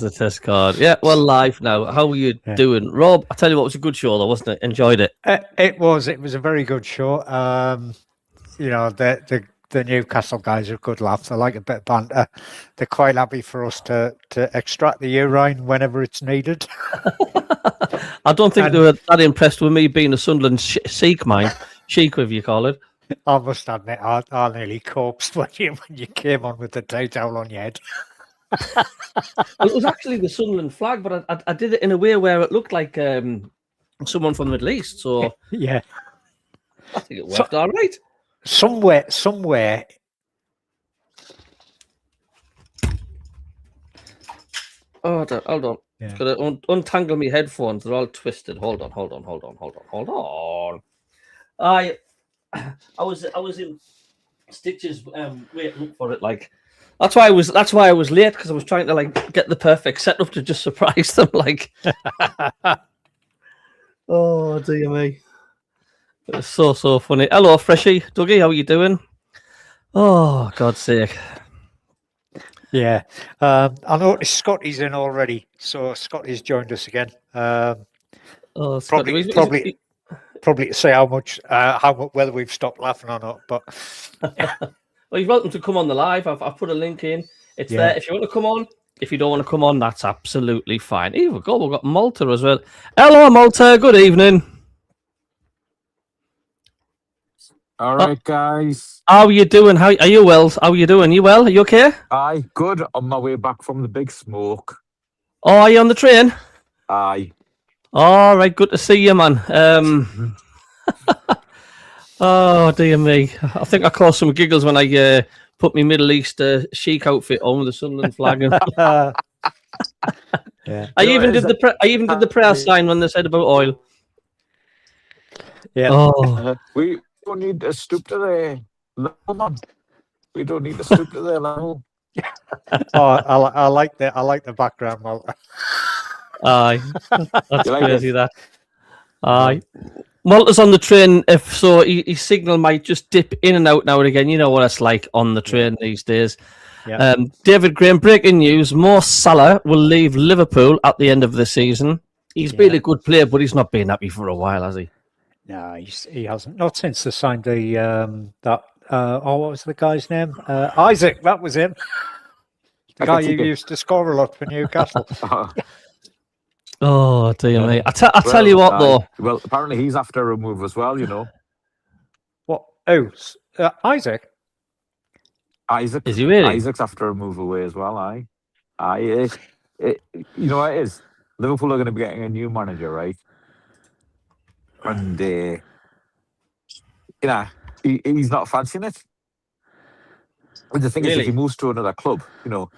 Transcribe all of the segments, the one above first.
was the test card. Yeah, well, live now. How are you doing? Rob, I tell you what, it was a good show though, wasn't it? Enjoyed it. It was a very good show. You know, the Newcastle guys are good laughs. I like a bit of banter. They're quite happy for us to extract the urine whenever it's needed. I don't think they were that impressed with me being a Sunderland sheik, whatever you call it. I must admit, I nearly corpsed when you came on with the tea towel on your head. It was actually the Sunderland flag, but I did it in a way where it looked like someone from the Middle East. So yeah, I think it worked all right. Somewhere. Oh, hold on. Yeah. Got to untangle my headphones. They're all twisted. Hold on. I was in stitches waiting up for it. Like that's why I was late, because I was trying to like get the perfect setup to just surprise them. Like, oh dear me, it's so funny. Hello, Freshie, Dougie, how are you doing? Oh, God's sake. Yeah, I noticed Scotty's in already, so Scotty's joined us again. Probably to say how much whether we've stopped laughing or not. But well, you're welcome to come on the live. I've put a link in. It's there if you want to come on. If you don't want to come on, that's absolutely fine. Here we go. We've got Malta as well. Hello, Malta. Good evening. All right, guys. How are you doing? How are you? Well, how are you doing? You well? Are you okay? Aye, good. On my way back from the big smoke. Oh, are you on the train? Aye. All right, good to see you, man. Oh dear me! I think I caused some giggles when I put my Middle East chic outfit on with the Sunderland flag. Yeah, I even did the prayer sign when they said about oil. Yeah. Oh. We don't need to stoop to their level, man. We don't need to stoop to their level. I like the background, Malta. Aye, that's like crazy. It? That. Aye. Malta's on the train, if so, his signal might just dip in and out now and again. You know what it's like on the train these days. Yeah. David Graham, breaking news: Mo Salah will leave Liverpool at the end of the season. He's been a good player, but he's not been happy for a while, has he? No, he hasn't. Not since they signed the what was the guy's name? Isaac. That was him. The guy who used to score a lot for Newcastle. Oh dear me! I tell you what, though. Well, apparently he's after a move as well. You know. What? Oh, Isaac. Isaac, is he really? Isaac's after a move away as well. Aye. You know what it is? Liverpool are going to be getting a new manager, right? And he's not fancying it. But the thing is, if he moves to another club, you know,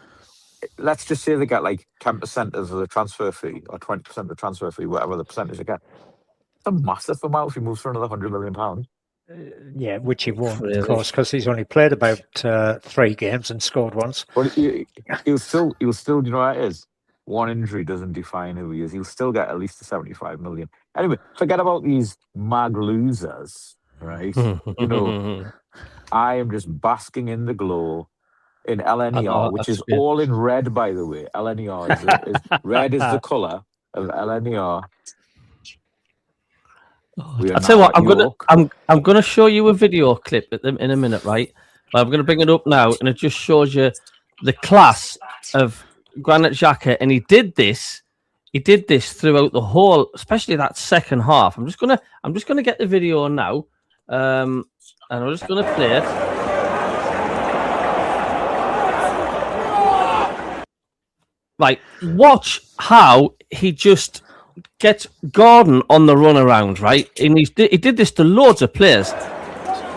let's just say they get like 10% of the transfer fee or 20% of the transfer fee, whatever the percentage they get. It's a massive amount if he moves for another £100 million. Yeah, which he won't, of course, because he's only played about 3 games and scored once. But he'll still, you know what it is? One injury doesn't define who he is. He'll still get at least the 75 million. Anyway, forget about these mag losers, right? You know, I am just basking in the glow in LNER, which is all in red, by the way. LNER is red is the colour of LNER. I'll tell you what, I'm gonna show you a video clip in a minute, right? But I'm gonna bring it up now, and it just shows you the class of Granit Xhaka, and he did this throughout the whole, especially that second half. I'm just gonna get the video now, and I'm just gonna play it. Right, watch how he just gets Gordon on the run around, right? And he did this to loads of players.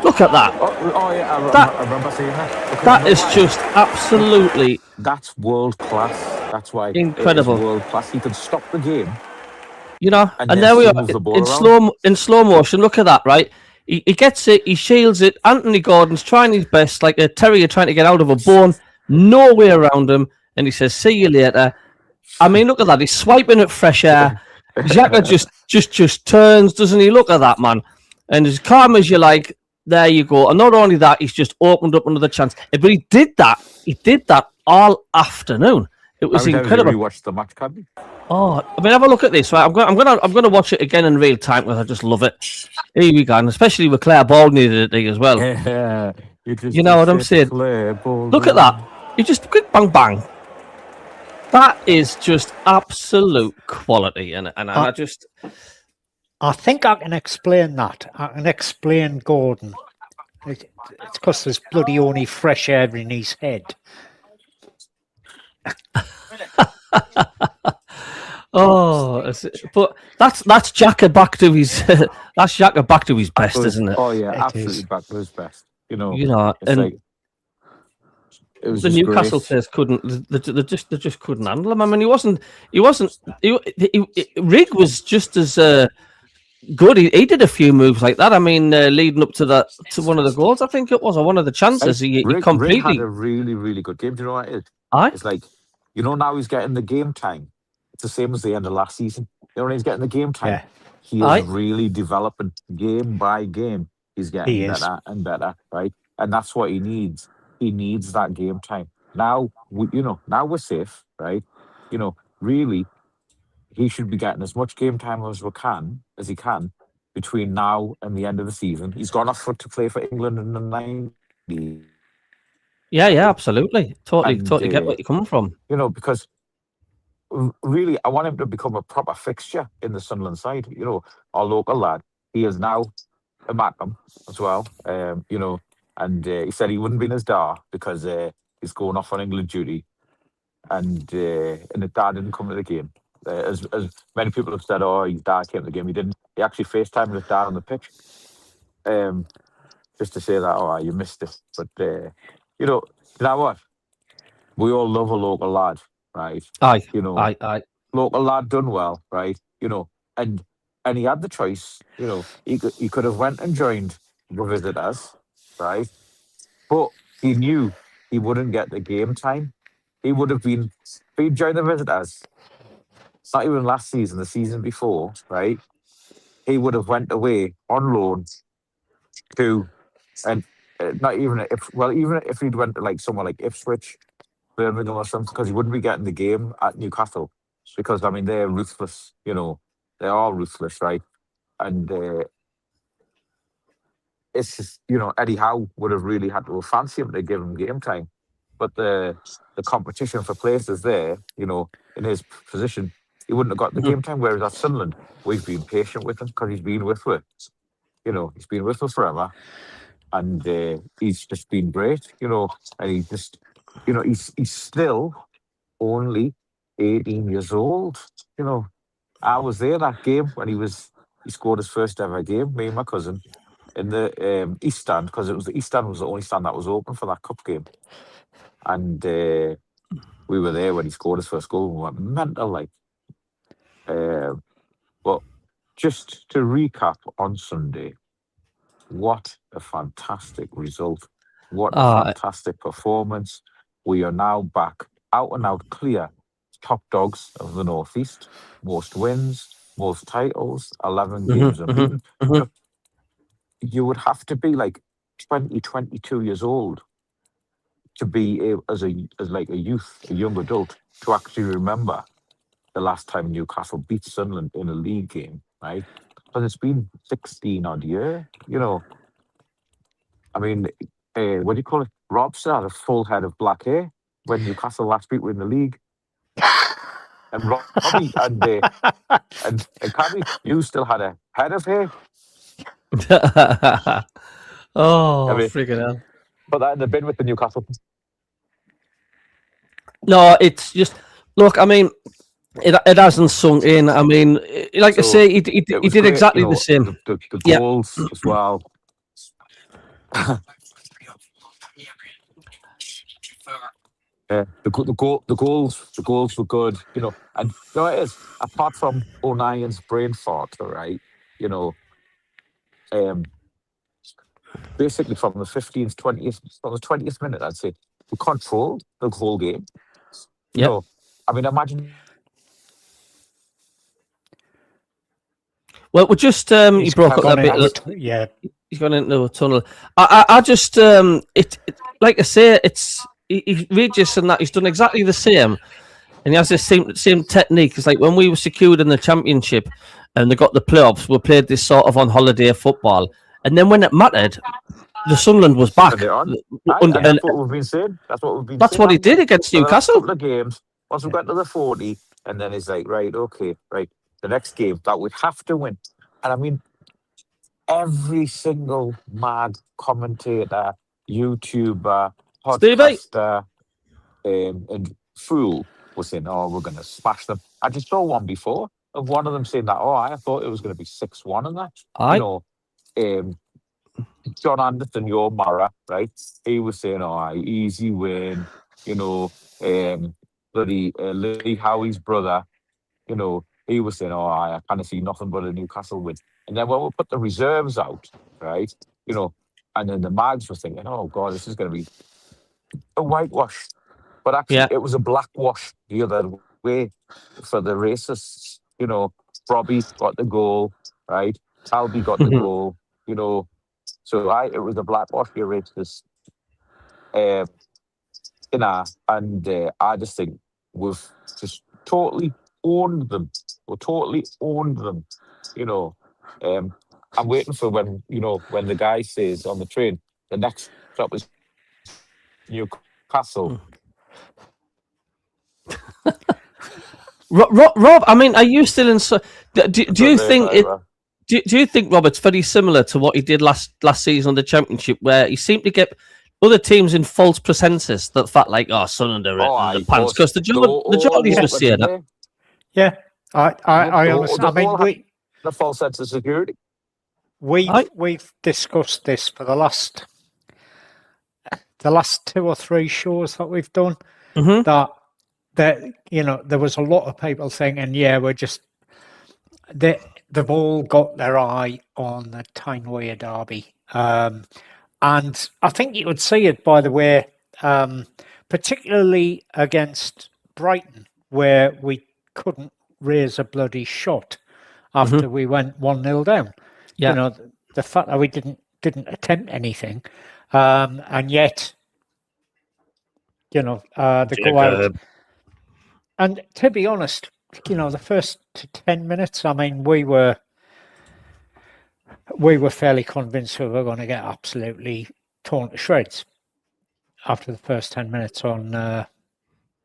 Look at that. Oh yeah, I remember seeing that. That is just absolutely... That's world class. That's why incredible. It is world class. He can stop the game. You know, and there we are in slow motion. Look at that, right? He gets it, he shields it. Anthony Gordon's trying his best, like a terrier trying to get out of a bone. No way around him. And he says, "See you later." I mean, look at that. He's swiping at fresh air. Xhaka just turns, doesn't he? Look at that, man. And as calm as you like, there you go. And not only that, he's just opened up another chance. But he did that all afternoon. It was How many incredible. times have you rewatched the match, Cabby? Oh, I mean, have a look at this. Right, I'm gonna watch it again in real time because I just love it. Here we go, and especially with Claire Baldwin today as well. Yeah, You know what I'm saying? Look at that. You just quick bang bang. That is just absolute quality, and I just. I think I can explain that. I can explain Gordon. It's because there's bloody only fresh air in his head. Oh, but that's Xhaka back to his that's Xhaka back to his best, isn't it? Oh yeah, It absolutely is. back to his best. You know, and like, it was the Newcastle players couldn't. They just couldn't handle him. I mean, he wasn't. Rig was just as good. He did a few moves like that. I mean, leading up to one of the goals, I think it was, or one of the chances. He completely Rig had a really, really good game. Do you know what it is? Aye. It's like, you know, now he's getting the game time. It's the same as the end of last season. You know, when he's getting the game time, Yeah. he is really developing game by game. He's getting better and better, right? And that's what he needs. He needs that game time. Now, now we're safe, right? You know, really, he should be getting as much game time as he can between now and the end of the season. He's gone off to play for England in the 90s. Yeah, absolutely. Totally get where you're coming from. You know, because really, I want him to become a proper fixture in the Sunderland side. You know, our local lad. He is now a Mackham as well. You know, and he said he wouldn't be in his dad because he's going off on England duty, and his dad didn't come to the game. As many people have said, oh, his dad came to the game. He didn't. He actually FaceTimed his dad on the pitch, just to say that, oh, you missed it. But you know what? We all love a local lad, right? Aye. You know, aye. Local lad done well, right? You know, and he had the choice. You know, he could have went and joined the visitors, right? But he knew he wouldn't get the game time. He would have been, if he joined the visitors, not even last season, the season before, right? He would have went away on loan to, and not even even if he'd went to like somewhere like Ipswich, Birmingham or something, because he wouldn't be getting the game at Newcastle, because I mean they're ruthless. You know, they are ruthless, right? And it's just, you know, Eddie Howe would have really had to fancy him to give him game time, but the competition for places there, you know, in his position, he wouldn't have got the game time. Whereas at Sunderland, we've been patient with him because he's been with us. You know, he's been with us forever, and he's just been great. You know, and he just, you know, he's still only 18 years old. You know, I was there that game when he scored his first ever game. Me and my cousin in the East Stand, because it was the East Stand was the only stand that was open for that cup game, and we were there when he scored his first goal. And we went mental, like. But just to recap on Sunday, what a fantastic result. What a fantastic performance. We are now back out and out clear top dogs of the Northeast. Most wins, most titles, 11 games unbeaten. You would have to be like 20, 22 years old to be as a youth, a young adult, to actually remember the last time Newcastle beat Sunderland in a league game, right? Because it's been 16 odd years, you know. I mean, what do you call it? Robson had a full head of black hair when Newcastle last beat were in the league. And Robbie and Cabby, you still had a head of hair. Freaking hell. Put that in the bin with the Newcastle. No, it's just, look, I mean, it hasn't sunk in. I mean, like I say, he did great, exactly you know, the same. The goals as well. The goals were good, you know, and you know it is, apart from O'Nien's brain fart, all right, you know, basically from the 20th minute, I'd say, we controlled the whole game. You know, I mean, imagine. Well, we just he broke up that bit. Yeah, he's gone into a tunnel. I just it like I say, it's he Regis and that he's done exactly the same. And he has the same technique. It's like when we were secured in the championship and they got the playoffs, we played this sort of on holiday football. And then when it mattered, the Sunderland was back. That's what we've been saying. That's what he did against Newcastle. A couple of games. Once we got to the 40, and then it's like, right, okay, right. The next game that we have to win. And I mean, every single mad commentator, YouTuber, podcaster, and fool was saying, "Oh, we're going to smash them." I just saw one before of one of them saying that. Oh, I thought it was going to be 6-1 and that. John Anderson, your Mara, right? He was saying, "Oh, easy win." Bloody Lee Howie's brother, he was saying, "Oh, I kind of see nothing but a Newcastle win." And then when we put the reserves out, right, and then the mags were thinking, "Oh God, this is going to be a whitewash." But actually, it was a blackwash the other way for the racists. Robbie got the goal, right? Talby got the goal, So it was a blackwash, the racists. And I just think we've just totally owned them. We totally owned them. I'm waiting for when the guy says on the train, the next stop is Newcastle. Rob, I mean, are you still in? Do you think it? Do you think, Rob, it's very similar to what he did last season on the Championship, where he seemed to get other teams in false pretenses that felt like, Sunderland are in the pants, because the Geordies were saying that. Yeah, I understand. I mean, the false sense of security. We've discussed this for the last 2 or 3 shows that we've done. Mm-hmm. That there was a lot of people thinking, we're just they've all got their eye on the Tyne-Wear derby. And I think you would see it, by the way, particularly against Brighton, where we couldn't raise a bloody shot after we went 1-0 down. Yeah. The fact that we didn't attempt anything, and yet, they go out. And to be honest, the first 10 minutes, I mean, we were fairly convinced we were going to get absolutely torn to shreds after the first 10 minutes on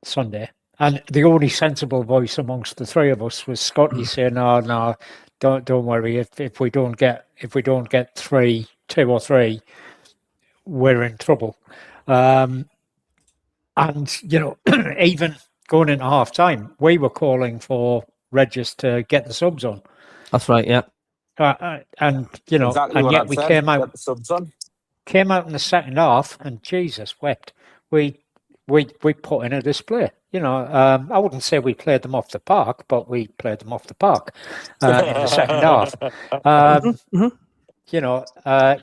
Sunday. And the only sensible voice amongst the three of us was Scotty saying, "No, don't worry. If we don't get 2 or 3, we're in trouble." And even going into half time, we were calling for Regis to get the subs on. That's right, yeah. And exactly, and yet we came out in the second half, and Jesus wept. We put in a display. I wouldn't say we played them off the park, but we played them off the park in the second half.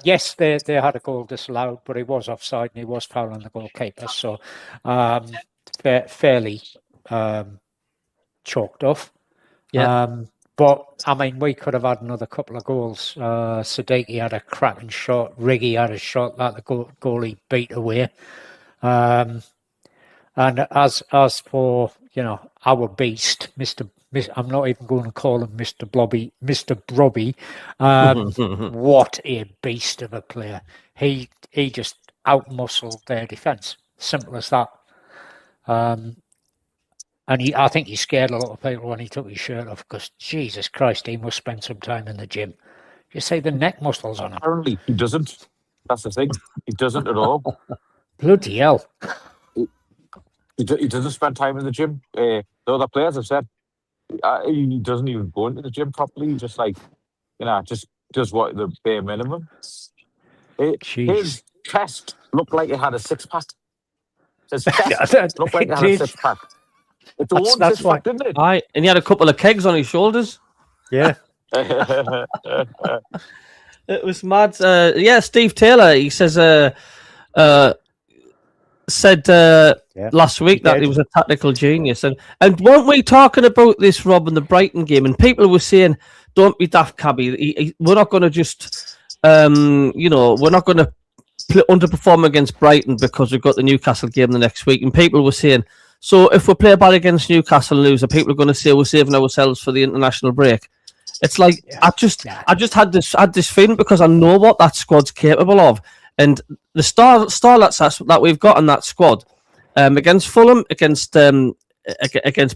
Yes, they had a goal disallowed, but he was offside and he was fouling the goalkeeper, so fairly chalked off. Yeah. But I mean, we could have had another couple of goals. Siddiqui had a cracking shot. Riggy had a shot that the goalie beat away. And as for our beast, Mr. I'm not even going to call him Mr. Blobby, Mr. Brobby. What a beast of a player! He just out-muscled their defence. Simple as that. And I think he scared a lot of people when he took his shirt off, because Jesus Christ, he must spend some time in the gym. You say the neck muscles on him. Apparently, he doesn't. That's the thing. He doesn't at all. Bloody hell. He doesn't spend time in the gym. The other players have said he doesn't even go into the gym properly. He just just does what the bare minimum. His chest looked like it had a 6-pack. His chest looked like it had a 6-pack. That's why, didn't it? Aye, and he had a couple of kegs on his shoulders. Yeah. It was mad. Steve Taylor, he says, said last week that he was a tactical genius. And weren't we talking about this, Rob, in the Brighton game? And people were saying, don't be daft, Cabby. We're not going to just, we're not going to underperform against Brighton because we've got the Newcastle game the next week. And people were saying, So if we play bad against Newcastle and lose, are people going to say we're saving ourselves for the international break? It's like I just had this feeling because I know what that squad's capable of, and the starlets that we've got in that squad, against Fulham, against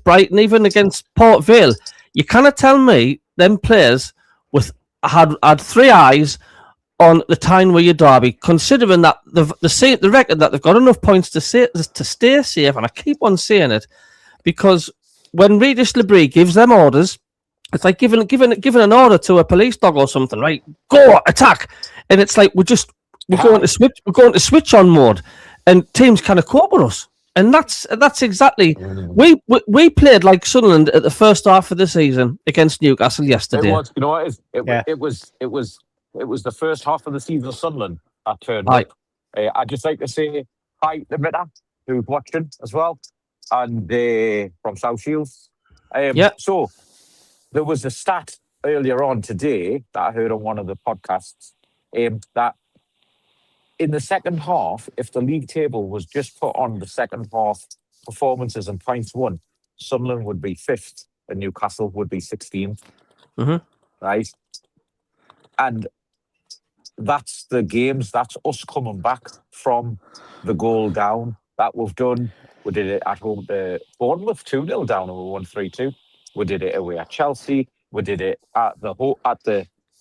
Brighton, even against Port Vale, you cannot tell me them players had three eyes on the Tyne-Wear derby, considering that the record that they've got enough points to stay safe, and I keep on saying it because when Regis Labrie gives them orders, it's like giving an order to a police dog or something, right? Go attack, and it's like we're going to switch on mode, and teams kind of cope with us, and that's exactly we played like Sunderland at the first half of the season against Newcastle yesterday. It was, you know what it was the first half of the season of Sunderland that turned up. I'd just like to say hi to Mitta, who's watching as well, and from South Shields. So there was a stat earlier on today that I heard on one of the podcasts that in the second half, if the league table was just put on the second half performances and points won, Sunderland would be 5th and Newcastle would be 16th. Mm-hmm. Right? And that's the games. That's us coming back from the goal down that we've done. We did it at home to Bournemouth 2-0 down and we won 3-2. We did it away at Chelsea. We did it at the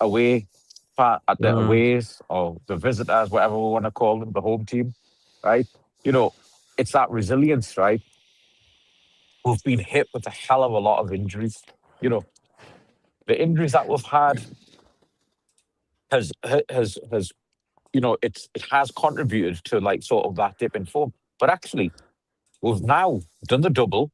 away at the aways or the visitors, whatever we want to call them, the home team, right? You know, it's that resilience, right? We've been hit with a hell of a lot of injuries. You know, the injuries that we've had has you know, it has contributed to like sort of that dip in form. But actually, we've now done the double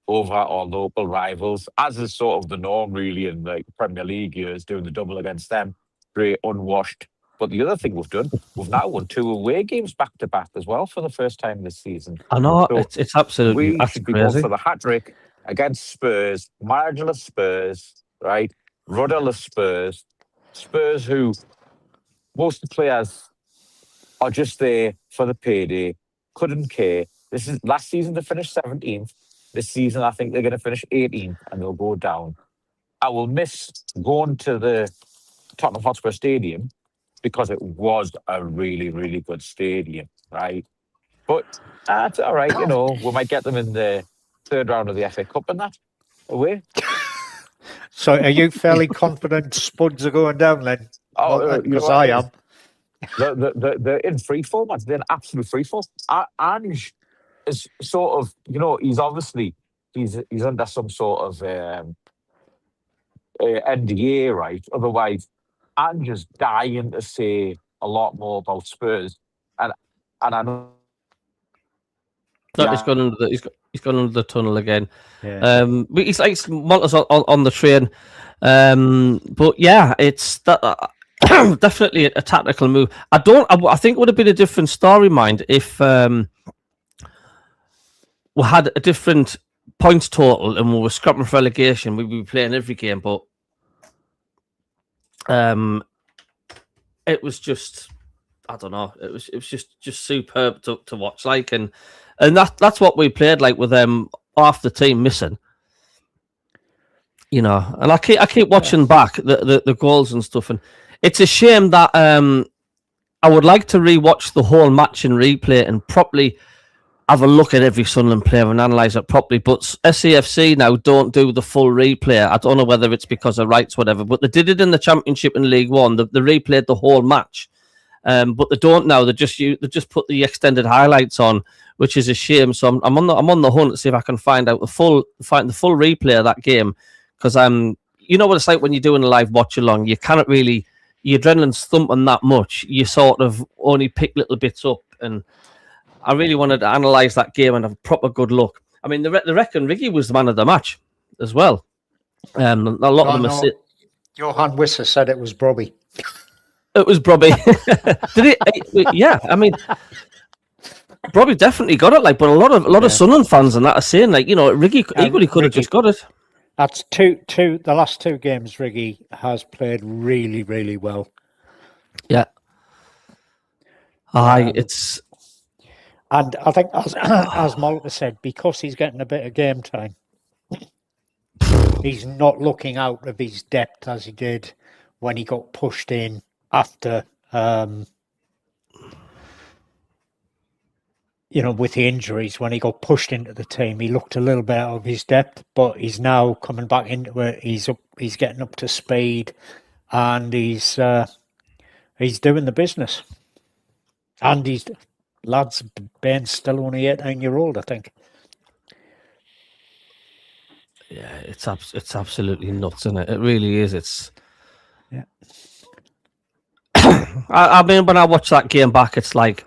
over our local rivals, as is sort of the norm really in like Premier League years, doing the double against them. Great, unwashed. But the other thing we've now won 2 away games back to back as well for the first time this season. I know, so it's absolutely we should be going for the hat-trick against Spurs, managerless Spurs, right? Rudderless Spurs. Spurs who most of the players are just there for the payday, couldn't care. This is last season they finished 17th. This season I think they're going to finish 18th and they'll go down. I will miss going to the Tottenham Hotspur Stadium because it was a really, really good stadium, right? But that's all right, you know, we might get them in the third round of the FA Cup and that away. So are you fairly confident Spuds are going down then? Because I am. They're in free fall, man. They're in absolute free fall. Ange is sort of, you know, he's obviously he's under some sort of NDA, right? Otherwise, Ange is dying to say a lot more about Spurs, and I know. No, he's gone under the tunnel again. Yeah. But he's like Monta's on the train. But yeah, it's that. Definitely a tactical move. I think it would have been a different story, mind, if we had a different points total and we were scrapping for relegation. We'd be playing every game, but it was just, I don't know. It was just superb to watch. Like, and that's what we played like with half the team missing. You know, and I keep watching back the goals and stuff, and it's a shame that I would like to rewatch the whole match and replay and properly have a look at every Sunderland player and analyse it properly. But SAFC now don't do the full replay. I don't know whether it's because of rights, whatever, but they did it in the Championship in League One. They replayed the whole match, but they don't now. They just put the extended highlights on, which is a shame. So I'm on the hunt to see if I can find the full replay of that game, because you know what it's like when you're doing a live watch along. You cannot really. Your adrenaline's thumping that much, you sort of only pick little bits up. And I really wanted to analyse that game and have a proper good look. I mean, they reckon Riggy was the man of the match as well. A lot of them are... Johan Wisser said it was Brobby. It was Brobby. Did it? Yeah, I mean... Brobby definitely got it, like, but a lot of Sunderland fans and that are saying, like, you know, Riggy equally could have just got it. That's the last 2 games Riggy has played really, really well. Yeah. And I think, as Malta said, because he's getting a bit of game time, he's not looking out of his depth as he did when he got pushed in after, with the injuries. When he got pushed into the team, he looked a little bit out of his depth, but he's now coming back into it. He's getting up to speed, and he's doing the business. And Ben's still only 18-year-old, I think. Yeah, it's absolutely nuts, isn't it? It really is. It's. Yeah. I mean, when I watch that game back, it's like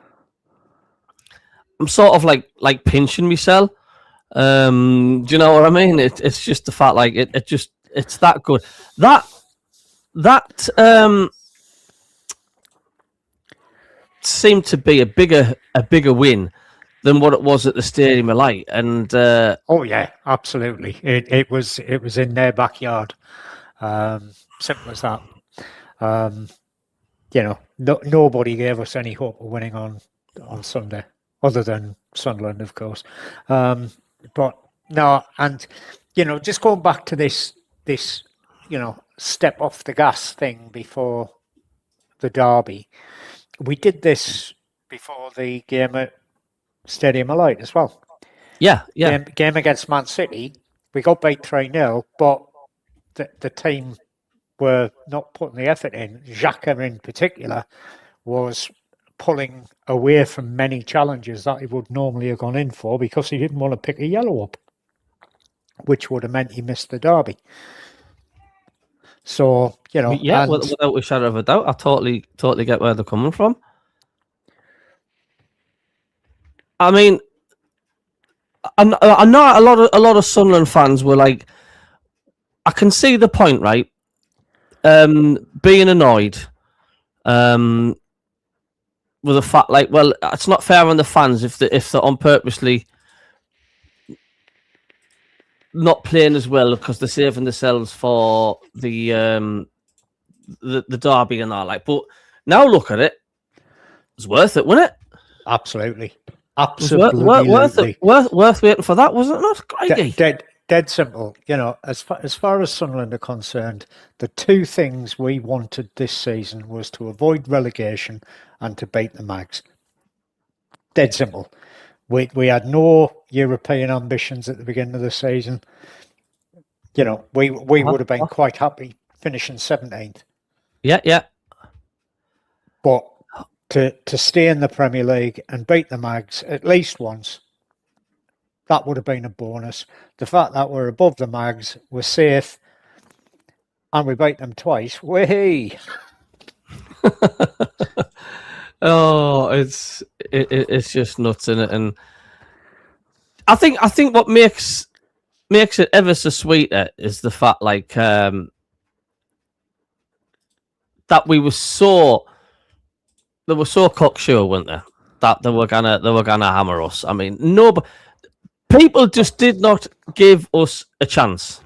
I'm sort of like pinching myself. Do you know what I mean? It's just the fact, like it's that good. That seemed to be a bigger win than what it was at the Stadium of Light, and oh yeah, absolutely. It was in their backyard. Simple as that. Nobody gave us any hope of winning on Sunday, other than Sunderland, of course. But no, and just going back to this step off the gas thing before the derby, we did this before the game at Stadium of Light as well. Yeah. Game against Man City, we got beat 3-0, but the team were not putting the effort in. Xhaka in particular was pulling away from many challenges that he would normally have gone in for because he didn't want to pick a yellow up, which would have meant he missed the derby. So, yeah, without a shadow of a doubt, I totally get where they're coming from. I mean, I know a lot of Sunderland fans were like, I can see the point, right? Being annoyed, with the fact, like, well, it's not fair on the fans if they're on purposely not playing as well because they're saving themselves for the derby and all. Like, but now look at it, it's worth it, wasn't it? Absolutely. Worth waiting for that, wasn't it? Not crikey. Dead simple. As far as Sunderland are concerned, the two things we wanted this season was to avoid relegation and to beat the Mags. Dead simple. We had no European ambitions at the beginning of the season. We would have been quite happy finishing 17th. Yeah. But to stay in the Premier League and beat the Mags at least once, that would have been a bonus. The fact that we're above the Mags, we're safe, and we beat them twice. Way. Oh, it's just nuts, isn't it? And I think what makes it ever so sweeter is the fact, like, that they were so cocksure, weren't they? That they were gonna hammer us. I mean, people just did not give us a chance.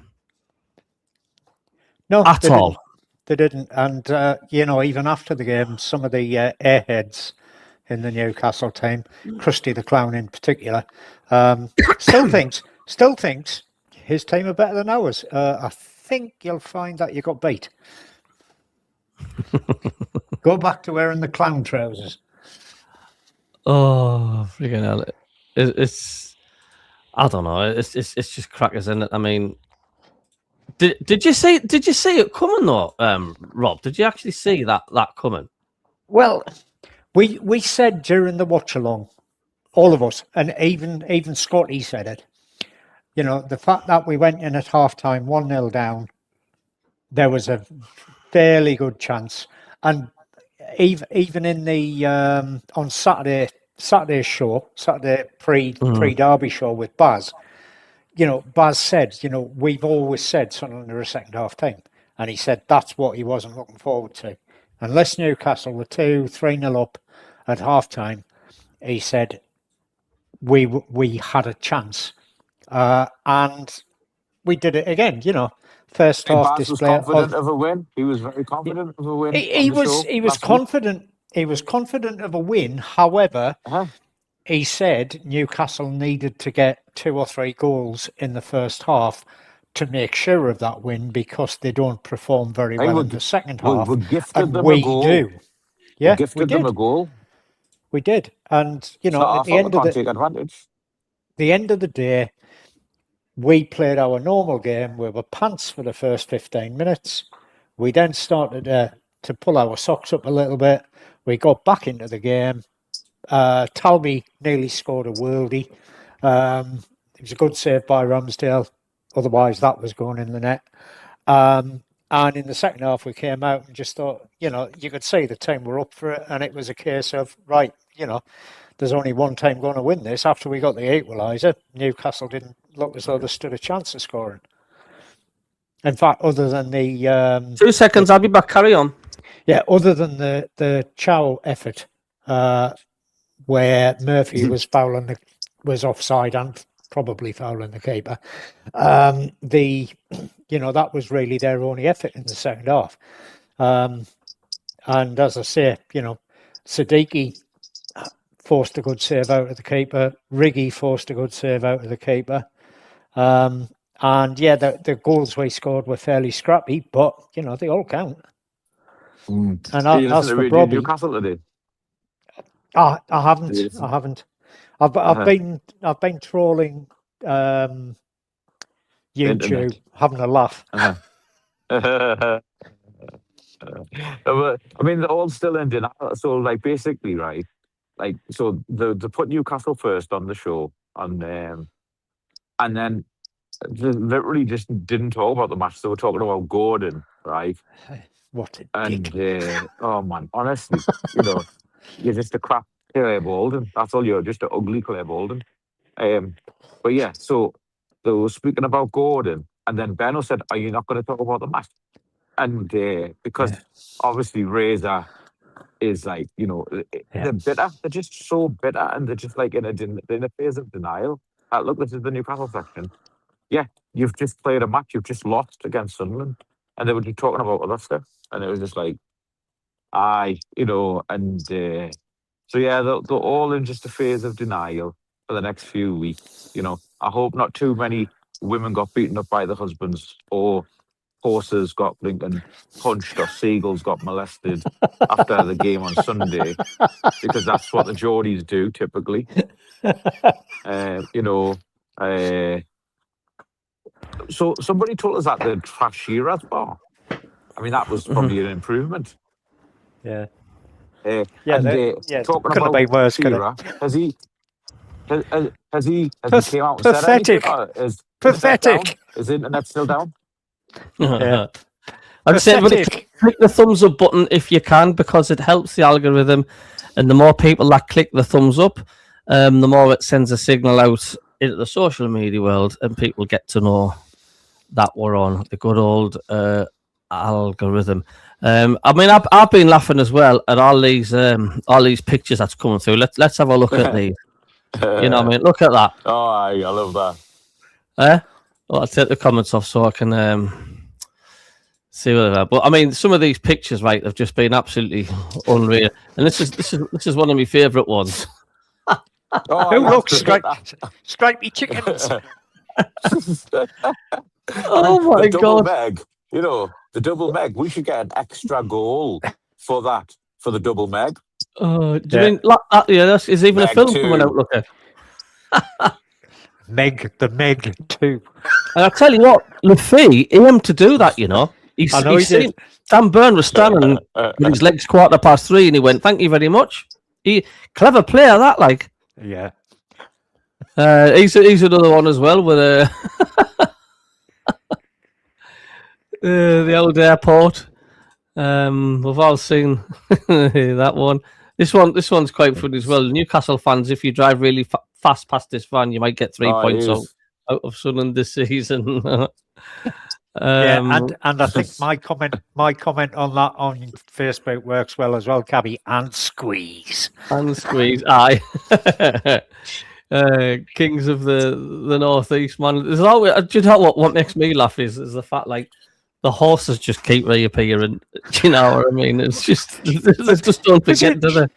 No, at all. They didn't. And, even after the game, some of the airheads in the Newcastle team, Krusty the Clown in particular, still thinks his team are better than ours. I think you'll find that you got beat. Go back to wearing the clown trousers. Oh, freaking hell. It's I don't know. It's just crackers, isn't it? I mean, did you see it coming though, Rob? Did you actually see that coming? Well, we said during the watch along, all of us, and even Scotty said it. The fact that we went in at halftime 1-0 down, there was a fairly good chance, and even in the on Saturday's show, Saturday pre-derby show with Baz, Baz said, we've always said Sunderland are a second half team, and he said that's what he wasn't looking forward to. Unless Newcastle were 2-3-0 up at halftime, he said we had a chance, and we did it again. First half display. Was confident of a win. He was very confident of a win. He was confident. He was confident of a win. However, he said Newcastle needed to get 2 or 3 goals in the first half to make sure of that win because they don't perform very well in the second half. We gifted and them we a goal. do. Yeah, we gifted them a goal. We did. And, you know, at the end of take advantage. The end of the day, we played our normal game. We were pants for the first 15 minutes. We then started to pull our socks up a little bit. We got back into the game. Talby nearly scored a worldie. It was a good save by Ramsdale. Otherwise, that was going in the net. And in the second half, we came out and just thought, you know, you could see the team were up for it. And it was a case of, right, you know, there's only one team going to win this. After we got the equaliser, Newcastle didn't look as though they stood a chance of scoring. In fact, other than the... 2 seconds, I'll be back. Carry on. Yeah, other than the Chow effort, where Murphy was offside and probably fouling the keeper. You know, that was really their only effort in the second half. And as I say, you know, Siddiqui forced a good save out of the keeper. Riggy forced a good save out of the keeper. And yeah, the goals we scored were fairly scrappy, but you know, they all count. And as for Robbie, Newcastle today? I haven't. I've been trolling YouTube, Internet. having a laugh. I mean, they're all still in denial. So, like, basically, right? Like, so they put Newcastle first on the show, and then they literally just didn't talk about the match. They were talking about Gordon, right? What a dick. And oh man, honestly, you know, you're just a crap Claire Bolden. That's all. You're just an ugly Claire Bolden. But yeah, so they were speaking about Gordon, and then Benno said, "Are you not going to talk about the match?" And because obviously Razor is like, you know, they're bitter. They're just so bitter, and they're just like in a phase of denial. Look, this is the Newcastle section. Yeah, you've just played a match. You've just lost against Sunderland, and they were just talking about other stuff, and it was just like, you know, and so yeah, they're all in just a phase of denial for the next few weeks. You know, I hope not too many women got beaten up by the husbands, or horses got blinking punched, or seagulls got molested after the game on Sunday, because that's what the Geordies do typically. You know, so somebody told us at the Trash Shiraz bar. I mean, that was probably an improvement. Yeah. Talking about be worse, Shearer, has he came out and pathetic. said anything? Pathetic. Is the internet still down? Yeah. I'm saying, click the thumbs up button if you can, because it helps the algorithm, and the more people that click the thumbs up, the more it sends a signal out into the social media world, and people get to know that we're on the good old algorithm. I mean, I've been laughing as well at all these pictures that's coming through. Let's have a look at these. You know what I mean? Look at that. Oh, I love that. Well, I'll take the comments off so I can see what they're. But I mean, some of these pictures, right, have just been absolutely unreal. And this is one of my favourite ones. Who looks stripy chickens? Oh my God! Meg, you know, the double Meg. We should get an extra goal for that, for the double Meg. Do you mean that? Yeah, is even Meg a film 2. Coming out? Look at the Meg 2. And I tell you what, Lafay aimed to do that. You know, he's seen Dan Byrne was standing with his legs 3:15, and he went, "Thank you very much." Clever player, that like. Yeah. He's another one as well with the old airport. We've all seen that one. This one's quite funny as well. Newcastle fans, if you drive really fast past this van, you might get 3 points out of Sunderland this season. And I think my comment on that on Facebook works well as well, Cabby. And squeeze, aye. Kings of the Northeast, man. There's always, do you know what makes me laugh is the fact like the horses just keep reappearing. Do you know what I mean? It's just they just don't forget, do they?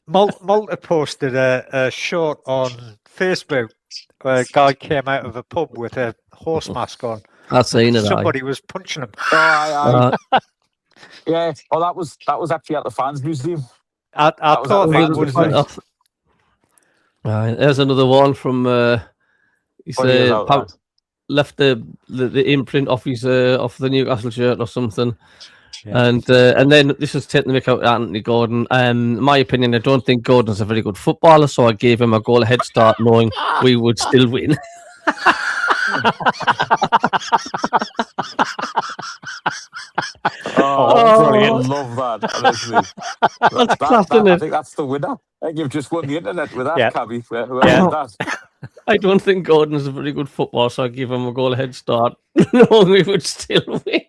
Malta posted a short on Facebook where a guy came out of a pub with a horse mask on. I've seen it. Somebody was punching him. Yeah. Oh, that was actually at the Fans Museum. I thought that was nice. There's another one from. He's left the imprint off his off the Newcastle shirt or something. Yeah. And then this is taking the mick out Anthony Gordon. In my opinion, I don't think Gordon's a very good footballer, so I gave him a goal head start, knowing we would still win. Brilliant! Love that. Honestly, I think that's the winner. I think you've just won the internet with that, Cabby. That. I don't think Gordon's a very good footballer, so I give him a goal head start, knowing we would still win.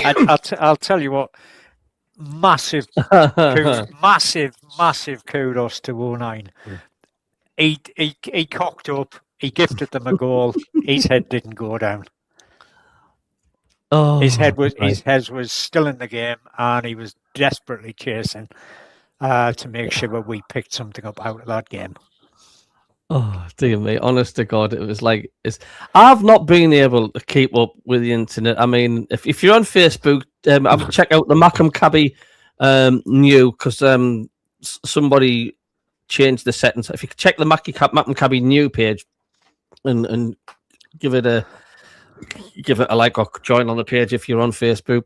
I'll tell you what, massive kudos to 09. He cocked up, he gifted them a goal, his head didn't go down. His head was still in the game, and he was desperately chasing to make sure we picked something up out of that game. Oh, dear me. Honest to God, it was like... I've not been able to keep up with the internet. I mean, if you're on Facebook, check out the Macam Cabby new, because somebody changed the settings. If you check the Macam Cabby new page and give it a like or join on the page if you're on Facebook,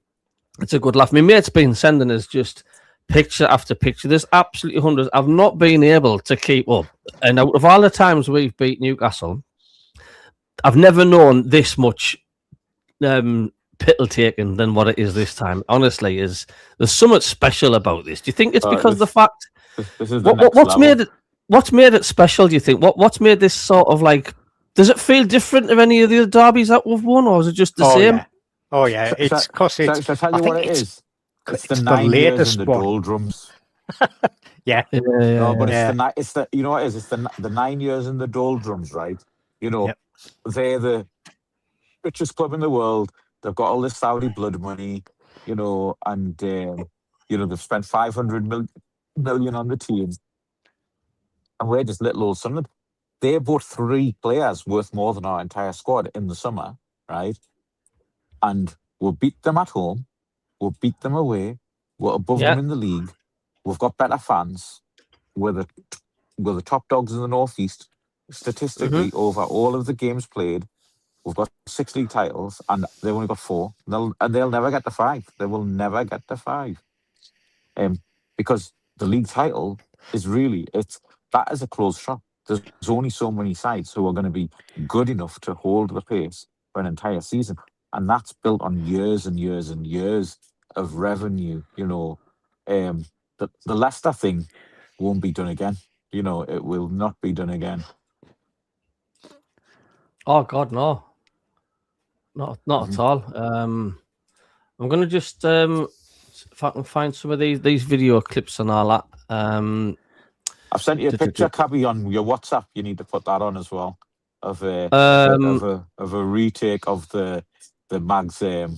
it's a good laugh. My mate's been sending us just picture after picture. There's absolutely hundreds. I've not been able to keep up. And out of all the times we've beat Newcastle, I've never known this much pittle taken than what it is this time. Honestly, there's something special about this. Do you think it's because of the fact? This is the what's made it special? Do you think? What's made this sort of like? Does it feel different to any of the other derbies that we've won, or is it just the same? Yeah. Oh yeah, it's because it's. So tell you what it is. It's the 9 years in the doldrums. Yeah. No, but it's the you know what it is? It's the 9 years in the doldrums, right? You know, they're the richest club in the world. They've got all this Saudi blood money, you know, and they've spent 500 million on the team, and we're just little old Sunderland. They bought 3 players worth more than our entire squad in the summer, right? And we'll beat them at home. We'll beat them away. We're above them in the league. We've got better fans. We're the top dogs in the Northeast. Statistically, over all of the games played, we've got 6 league titles, and they've only got 4. They'll never get to 5. They will never get to 5. Because the league title is that is a closed shop. There's only so many sides who are going to be good enough to hold the pace for an entire season. And that's built on years and years and years of revenue. You know, the Leicester thing won't be done again. You know, it will not be done again. Oh God, no, not at all. I'm gonna just if I can find some of these video clips and all that. I've sent you a picture, Cabby, on your WhatsApp. You need to put that on as well of a retake of the Mags banner.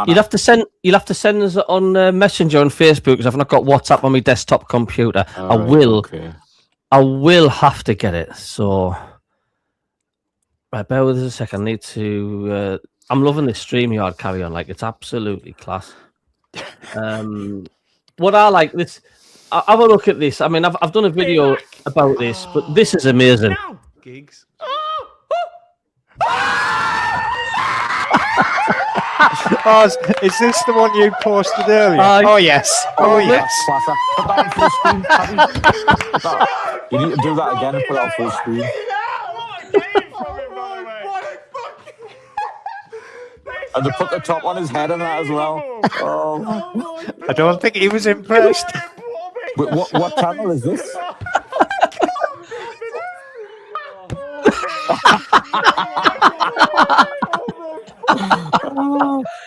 You'll have to send us on Messenger on Facebook, because I've not got WhatsApp on my desktop computer. I will have to get it. So, right, bear with us a second. I need to. I'm loving this StreamYard carry on. Like, it's absolutely class. What I like this. Have a look at this. I mean, I've done a video about this, but this is amazing. Gigs. Oh, is this the one you posted earlier? Oh yes. Oh yes. Put that on full screen. You need to do that again and put it on full screen. And to put the top on his head and that as well. Oh. I don't think he was impressed. Wait, what channel is this?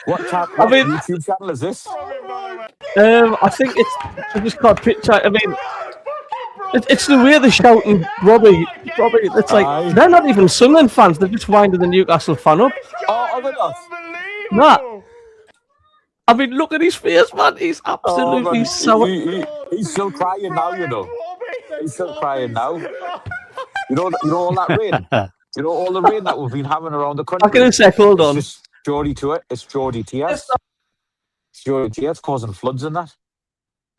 What YouTube channel is this? I think I just got a picture. I mean, it's the way they're shouting, Robbie. It's like they're not even Sunderland fans. They're just winding the Newcastle fan up. Oh, are they not? Nah. I mean, look at his face, man. He's absolutely sour. He's still crying now, you know. He's still crying now. You know all that rain. You know all the rain that we've been having around the country. I'm gonna say, hold on. It's just Geordie to it. It's Geordie tears. It's Geordie tears causing floods and that.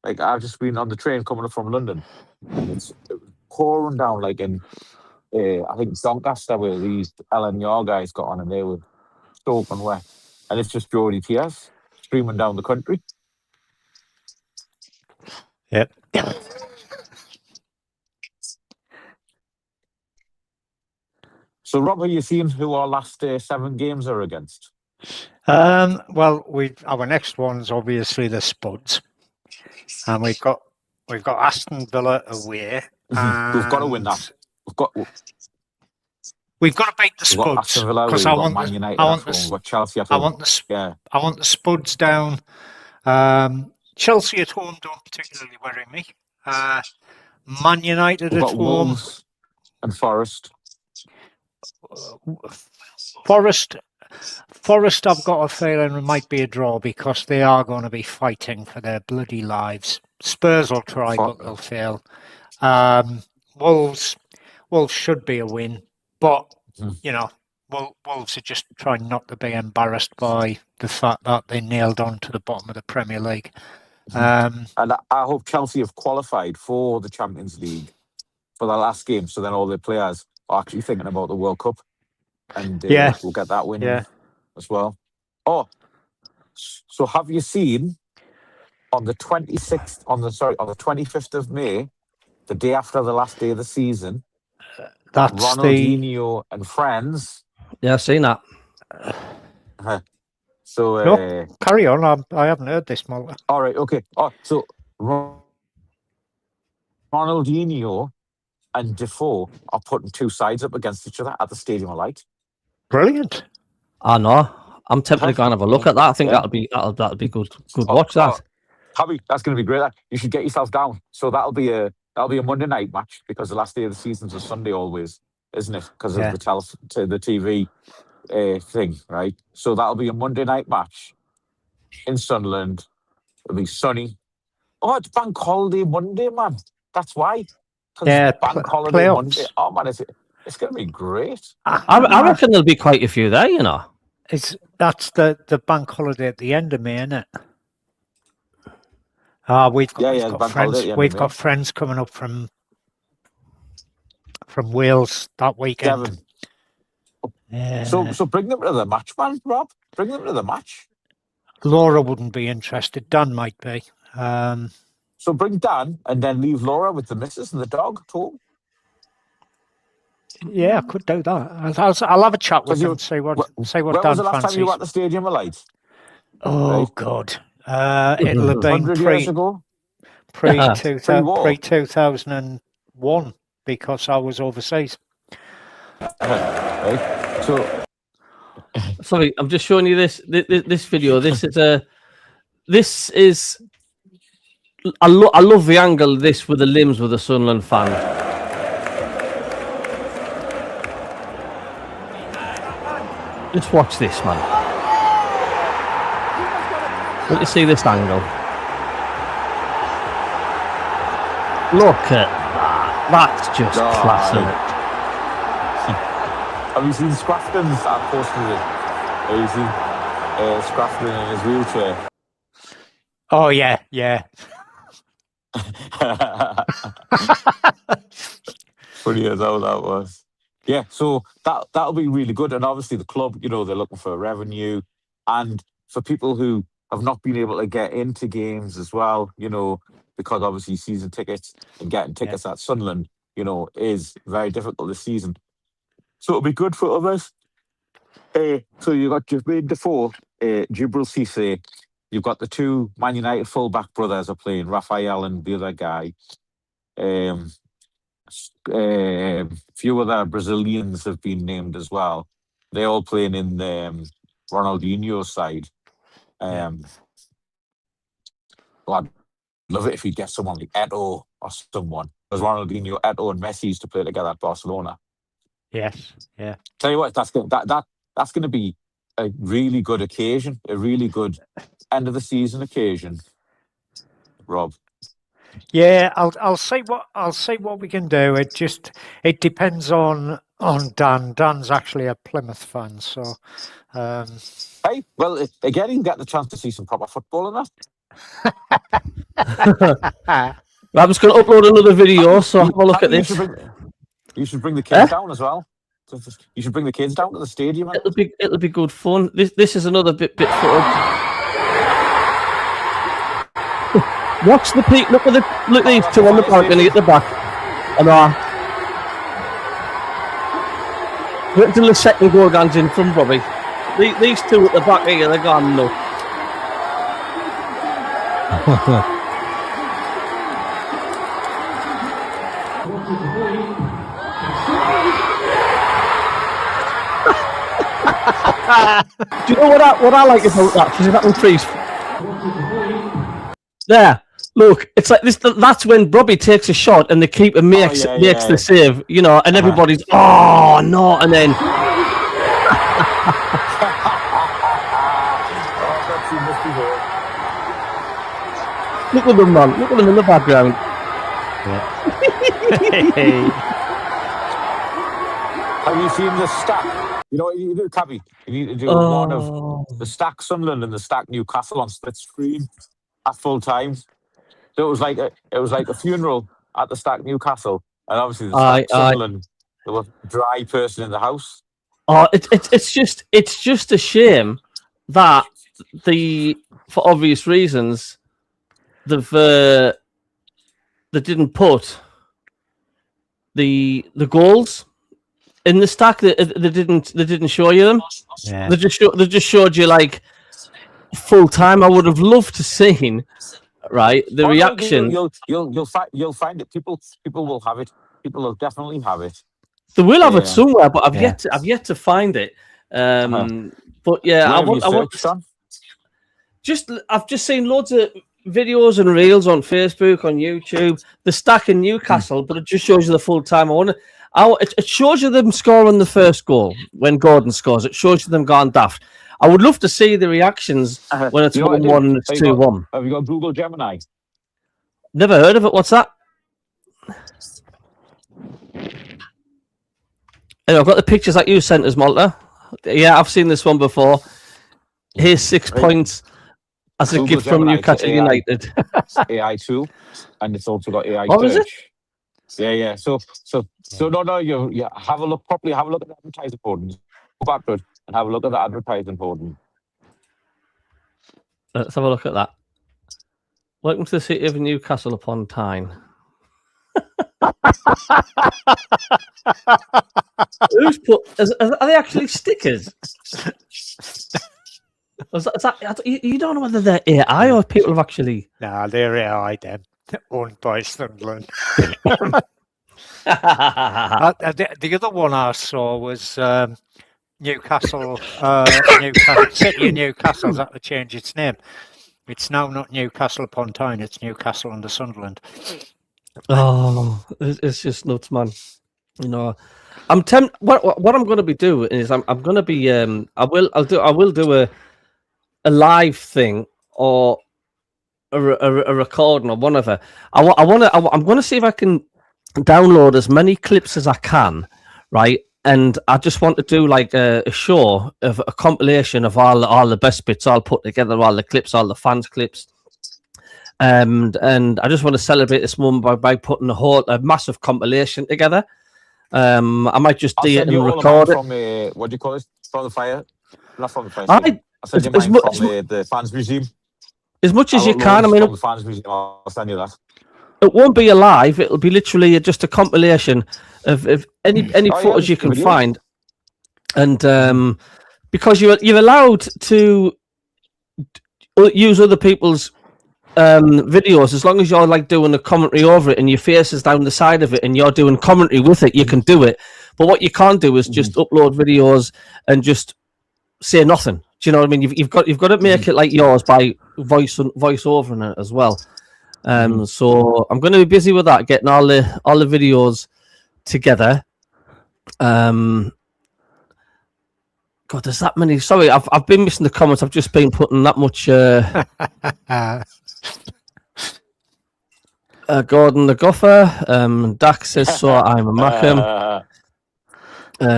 Like, I've just been on the train coming up from London, and it was pouring down. Like in, I think Doncaster, where these LNR guys got on, and they were soaking wet, and it's just Geordie tears streaming down the country. Yep. So, Rob, have you seen who our last 7 games are against? Well, our next one's obviously the Spuds, and we've got Aston Villa away. We've got to win that. We've got to beat the Spuds because I want Man United. Chelsea at home. I want the Spuds down. Chelsea at home don't particularly worry me. Man United at home. Wolves and Forest. Forest, I've got a feeling it might be a draw because they are going to be fighting for their bloody lives. Spurs will try, but they'll fail. Wolves should be a win, but you know, Wolves are just trying not to be embarrassed by the fact that they nailed on to the bottom of the Premier League. And I hope Chelsea have qualified for the Champions League for the last game, so then all their players are actually thinking about the World Cup, and we'll get that win as well. Oh, so have you seen on the 25th of May, the day after the last day of the season, that's Ronaldinho and friends? Yeah, I've seen that. So no, carry on. I haven't heard this, Malta. All right, okay. Oh, so Ronaldinho and Defoe are putting 2 sides up against each other at the Stadium of Light. Brilliant. I know. I'm tempted to go and have a look at that. I think that'll be good. Good watch that. Javi, that's going to be great. You should get yourself down. So that'll be a Monday night match because the last day of the season's a Sunday always, isn't it? Because of the TV thing, right? So that'll be a Monday night match in Sunderland. It'll be sunny. Oh, it's Bank Holiday Monday, man. That's why. Yeah, Bank Holiday playoffs. Monday. Oh man, it's going to be great. I reckon there'll be quite a few there. You know, that's the bank holiday at the end of May, isn't it? We've got friends. We've got friends coming up from Wales that weekend. So bring them to the match, man, Rob. Bring them to the match. Laura wouldn't be interested. Dan might be. So bring Dan and then leave Laura with the missus and the dog at home. Yeah, I could do that. I'll have a chat with him and say what when Dan was the last fancies. time you were at the Stadium of Light? Oh, God. It'll have been 100 years ago? pre-2001 because I was overseas. Right. So, sorry, I'm just showing you this video. This is. I love the angle of this with the limbs with the Sunderland fan. Just watch this, man. Let me see this angle. Look at that. That's just class, isn't it? Have you seen Scrafton's posted it? Have you seen Scrafton in his wheelchair? Oh, yeah. Funny as how that was. Yeah, so that'll be really good. And obviously the club, they're looking for revenue. And for people who have not been able to get into games as well, because obviously season tickets and getting tickets at Sunderland, is very difficult this season. So it'll be good for others. So you got Jermaine Defoe, Djibril Cissé. You've got the 2 Man United fullback brothers are playing, Raphael and the other guy. Few other Brazilians have been named as well. They're all playing in Ronaldinho's side. I'd love it if he'd get someone like Eto'o or someone. Because Ronaldinho, Eto'o and Messi used to play together at Barcelona. Yes, yeah. Tell you what, that's going to be a really good occasion, a really good end of the season occasion, Rob? Yeah, I'll see what we can do. It depends on Dan. Dan's actually a Plymouth fan, so Hey, well, again, you get the chance to see some proper football in that. I'm just going to upload another video, so have a look at this. You should bring the kids down as well. You should bring the kids down to the stadium. It'll be good fun. This is another bit footage. Watch the peak. Look at these two on the balcony at the back. And wait until the second goal goes in from Robbie. These two at the back here, they're gone nuts. Do you know what I like about that? Because that one freeze. There, look, it's like this. That's when Robbie takes a shot and the keeper makes the save, you know, and everybody's oh no, and then. Look at them, man. Look at them in the background. Have you seen the stack? You know what you do, Cabby? You need to do one of the stack Sunderland and the stack Newcastle on split screen at full time. So it was like a funeral at the stack Newcastle, and obviously the stack Sunderland. There was a dry person in the house. Oh, it's just a shame that for obvious reasons they didn't put the goals in the stack. They didn't show you them. Yeah. They just showed you like full time. I would have loved to seen the reaction. You'll find it. People will have it. People will definitely have it. They will have it somewhere, but I've yet to find it. But yeah, I've just seen loads of videos and reels on Facebook, on YouTube. The stack in Newcastle, but it just shows you the full time. It shows you them scoring the first goal when Gordon scores. It shows you them going daft. I would love to see the reactions when it's 1-1 and it's 2-1. Have you got Google Gemini? Never heard of it. What's that? I've got the pictures that you sent us, Malta. Yeah, I've seen this one before. Here's 6 points as a gift from Newcastle United. AI tool, and it's also got AI. What was it? Yeah. So no. You have a look properly. Have a look at the advertising board. Go back to it and have a look at the advertising board. Let's have a look at that. Welcome to the city of Newcastle upon Tyne. Who's put? Are they actually stickers? Is that, you don't know whether they're AI or people have actually. Nah, they're AI. Them owned by Sunderland. The other one I saw was Newcastle. City of Newcastle's had to change its name. It's now not Newcastle upon Tyne. It's Newcastle under Sunderland. Oh, it's just nuts, man. You know, I'm tempted. What I'm going to be doing is I'm going to be I will do a live thing or a recording or whatever. I'm going to see if I can download as many clips as I can, right? And I just want to do like a show of a compilation of all the best bits I'll put together, all the clips, all the fans clips. And I just want to celebrate this moment by putting a massive compilation together. I might just do it and record it. From what do you call it? From the fire? Not from the fire. I'll send you mine from the fans museum. As much as you can. I mean, from the fans museum. I'll send you that. It won't be alive. It'll be literally just a compilation of any footage you can find. And because you're allowed to use other people's videos, as long as you're like doing a commentary over it and your face is down the side of it and you're doing commentary with it, you can do it. But what you can't do is just upload videos and just say nothing. Do you know what I mean? You've got to make it like yours by voice over in it as well. So I'm going to be busy with that, getting all the videos together. God, there's that many. Sorry, I've been missing the comments. I've just been putting that much. Gordon the Guffer. Dax says so. I'm a Mackham.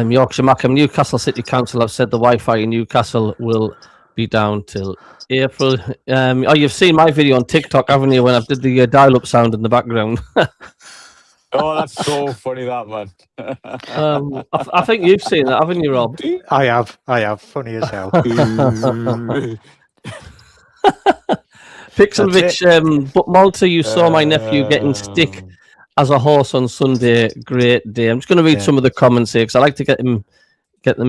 Yorkshire Mackham. Newcastle City Council have said the Wi-Fi in Newcastle will be down till April. You've seen my video on TikTok, haven't you? When I did the dial-up sound in the background. Oh, that's so funny, that man. I think you've seen that, haven't you, Rob? I have. Funny as hell. Pixelvich, but Malta, you saw my nephew getting stick as a horse on Sunday. Great day. I'm just going to read some of the comments here because I like to get them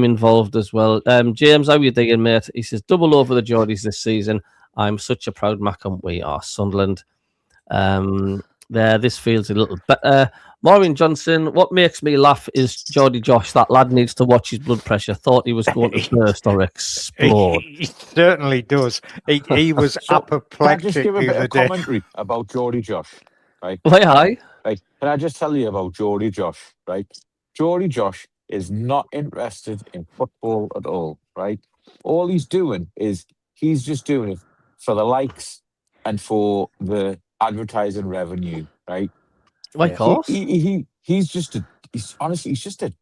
involved as well. James, how are you doing, mate? He says, double over the Geordies this season. I'm such a proud Mackham. We are Sunderland. This feels a little better. Maureen Johnson, what makes me laugh is Geordie Josh. That lad needs to watch his blood pressure. Thought he was going to burst or explode. He certainly does. He was apoplectic. Can I just give a bit of commentary about Geordie Josh? Right? Hi. Right. Can I just tell you about Geordie Josh? Right? Geordie Josh is not interested in football at all. Right? All he's doing is he's just doing it for the likes and for the advertising revenue, right? Of course. He's just a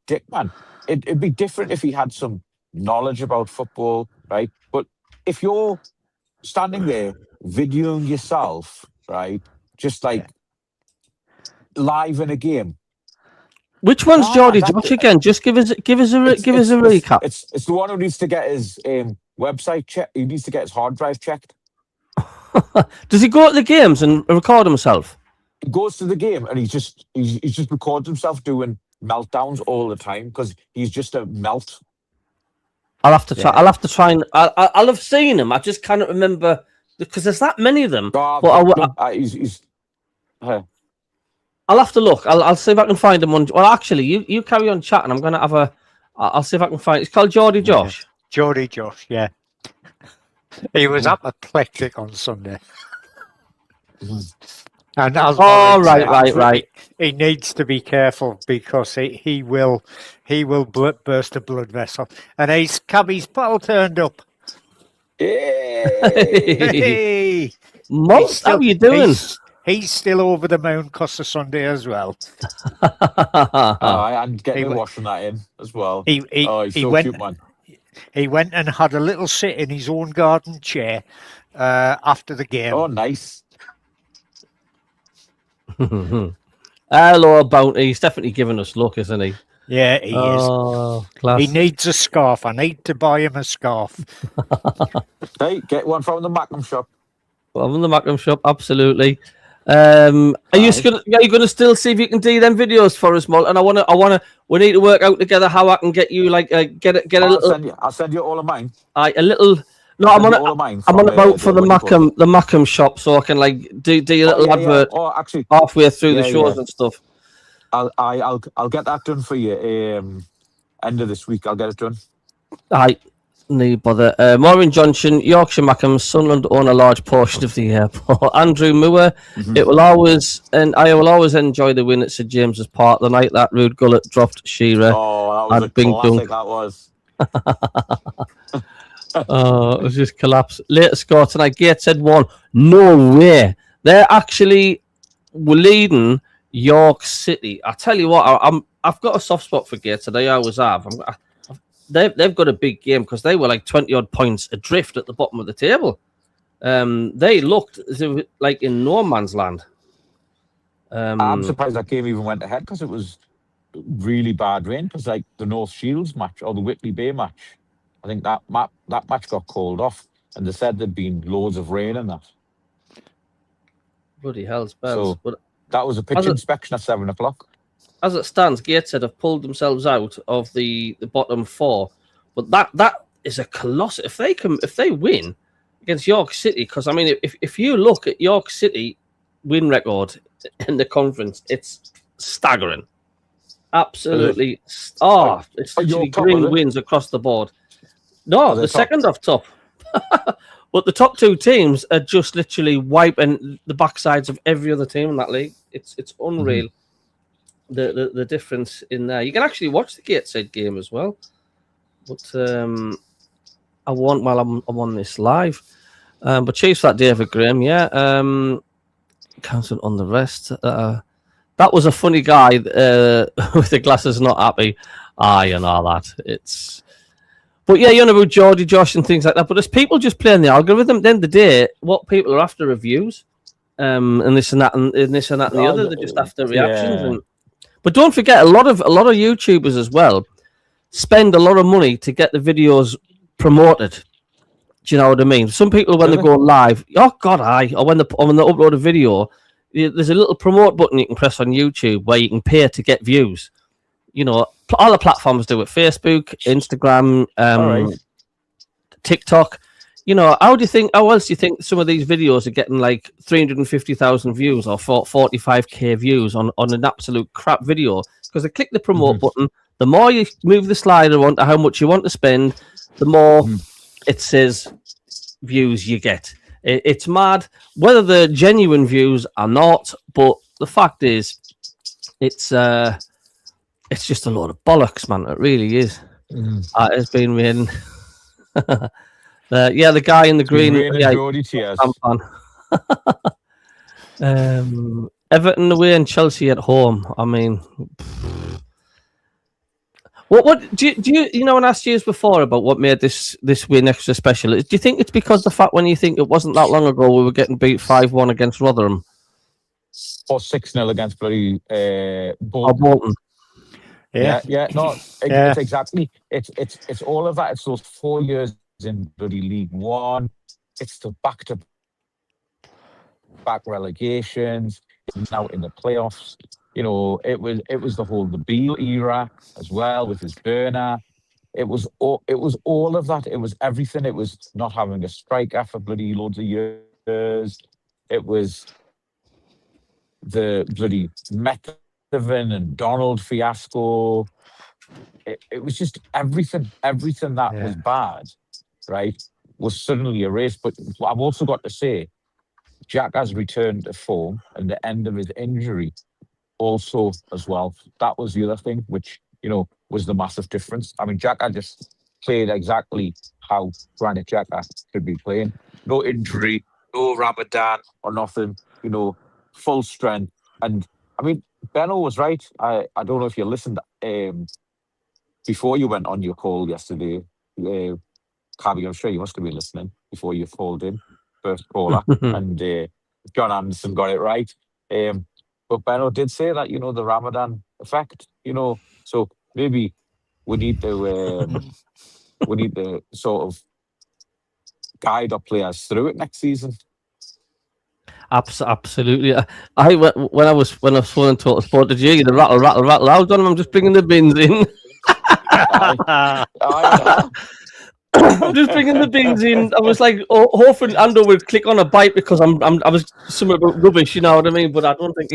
dick, man. It'd be different if he had some knowledge about football, right? But if you're standing there videoing yourself, right, just like live in a game. Which one's Geordie Josh again? Just give us a recap. It's the one who needs to get his website checked. He needs to get his hard drive checked. Does he go to the games and record himself? He goes to the game and he just records himself doing meltdowns all the time because he's just a melt. I'll have to try. I'll have to try and I'll have seen him. I just cannot remember because there's that many of them. I'll have to look. I'll see if I can find him on. Well, actually, you carry on chatting. I'm going to have I'll see if I can find. It's called Geordie Josh. Geordie Josh. Yeah. He was apoplectic on Sunday. And as right. He needs to be careful because he will burst a blood vessel. And Cabby's pal turned up. Hey! Most, how are you doing? He's still over the moon because of Sunday as well. And getting washing that in as well. He's so cute, man. He went and had a little sit in his own garden chair after the game. Oh, nice. Hello, Bounty. He's definitely giving us luck, isn't he? Yeah, he is. Class. He needs a scarf. I need to buy him a scarf. Hey, get one from the Mackham shop. From the Mackham shop, absolutely. Are you going to still see if you can do them videos for us, Mol? And we need to work out together how I can get you get a little. I'll send you all of mine. A little. No, I'm on about for the Mackham shop, so I can do a little advert. Oh, actually, halfway through the shows and stuff. I'll get that done for you. End of this week, I'll get it done. No bother. Maureen Johnson, Yorkshire Mackham, Sunderland own a large portion of the airport. Andrew Moore, I will always enjoy the win at St James's Park. The night that Rude Gullet dropped Shearer. Oh, that was a classic. That was. It was just collapse. Later score tonight. Gateshead won. No way. They're actually leading York City. I tell you what, I've got a soft spot for Gateshead. I always have. They've got a big game because they were 20-odd points adrift at the bottom of the table. They looked like in no man's land. I'm surprised that game even went ahead because it was really bad rain. Because the North Shields match or the Whitley Bay match, I think that match got called off, and they said there'd been loads of rain in that. Bloody hell, spells. So that was a pitch inspection at 7:00. As it stands, Gateshead have pulled themselves out of the bottom four, but that is a colossal. If they win against York City, because I mean, if you look at York City win record in the conference, it's staggering. Absolutely, it's literally green wins across the board. No, the second off top, but the top two teams are just literally wiping the backsides of every other team in that league. It's unreal. The difference in there. You can actually watch the Gateshead game as well. But I want while I'm on this live. But cheers for that, David Graham. Yeah. Counting on the rest. That was a funny guy with the glasses, not happy. And all that. But yeah, you know about Geordie Josh and things like that. But there's people just playing the algorithm. At the end of the day, what people are after reviews, and this and that, and this and that, and the other. They're just after reactions. But don't forget, a lot of YouTubers as well spend a lot of money to get the videos promoted. Do you know what I mean? Some people, when they go live, or when they upload a video, there's a little promote button you can press on YouTube where you can pay to get views. You know, all the platforms do it: Facebook, Instagram, TikTok. You know, how else do you think some of these videos are getting like 350,000 views or 45k views on an absolute crap video? Because they click the promote button. The more you move the slider onto how much you want to spend, the more it says views you get. It's mad whether they're genuine views or not, but the fact is, it's just a load of bollocks, man. It really is. It's been raining. The guy in the green. Everton away and Chelsea at home. I mean, what do you know? When I asked you before about what made this win extra special, do you think it's because the fact when you think it wasn't that long ago we were getting beat 5-1 against Rotherham or 6-0 against bloody Bolton? It's exactly. It's all of that. It's those 4 years in bloody League One. It's the back-to-back relegations. It's now in the playoffs. You know, it was the Beale era as well with his burner. It was all of that. It was everything. It was not having a striker for bloody loads of years. It was the bloody Methven and Donald fiasco. It was just everything that was bad, right, was suddenly erased. But I've also got to say, Jack has returned to form and the end of his injury also as well. That was the other thing, which, you know, was the massive difference. I mean, Xhaka just played exactly how Granit Xhaka should be playing. No injury, no Ramadan or nothing, you know, full strength. And, I mean, Benno was right. I don't know if you listened before you went on your call yesterday. Cabby, I'm sure you must have been listening before you called in, first caller. And John Anderson got it right. But Benno did say that, you know, the Ramadan effect, you know, so maybe we need to sort of guide our players through it next season. Absolutely. When I was phoning Total Sport, did you hear the rattle loud on him? I'm just bringing the bins in. I'm just bringing the bins in. I was like, hoping Ando would click on a bite because I was something about rubbish, you know what I mean? But I don't think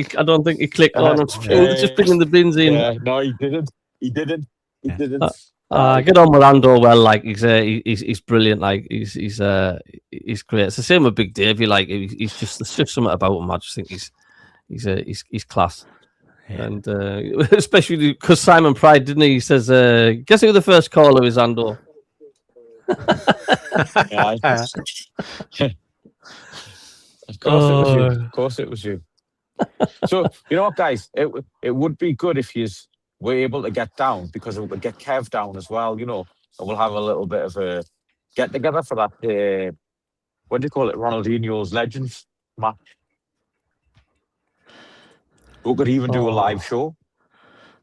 he clicked on. I'm just bringing the bins in. Yeah, no, he didn't. Get on with Ando. Well, like he's brilliant. Like he's great. It's the same with Big Dave. You like he's just there's just something about him. I just think he's class. Yeah. And especially because Simon Pride, didn't he? He says, "Guess who the first caller is, Ando." Of course it was you. So, you know what, guys, it would be good if you were able to get down, because it would get Kev down as well, you know, and we'll have a little bit of a get together for that what do you call it, Ronaldinho's Legends match. We could even do a live show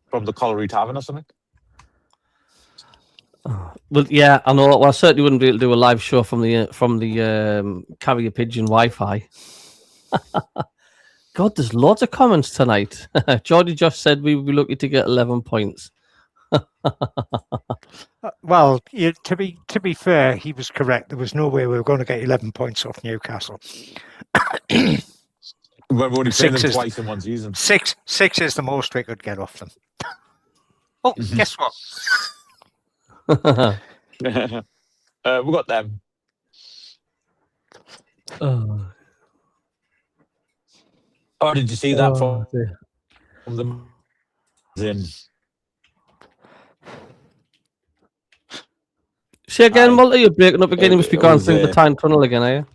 from the Colliery Tavern or something. Well, yeah, I know. Well, I certainly wouldn't be able to do a live show from the Carrier Pigeon Wi-Fi. God, there's loads of comments tonight. Geordie Josh said we would be lucky to get 11 points. Well, to be fair, he was correct. There was no way we were going to get 11 points off Newcastle. We've only played them twice in one season. Six is the most we could get off them. Guess what? We got them. Oh, did you see that from the in? See again, Mulder, you're breaking up again. You must be going through the time tunnel again, are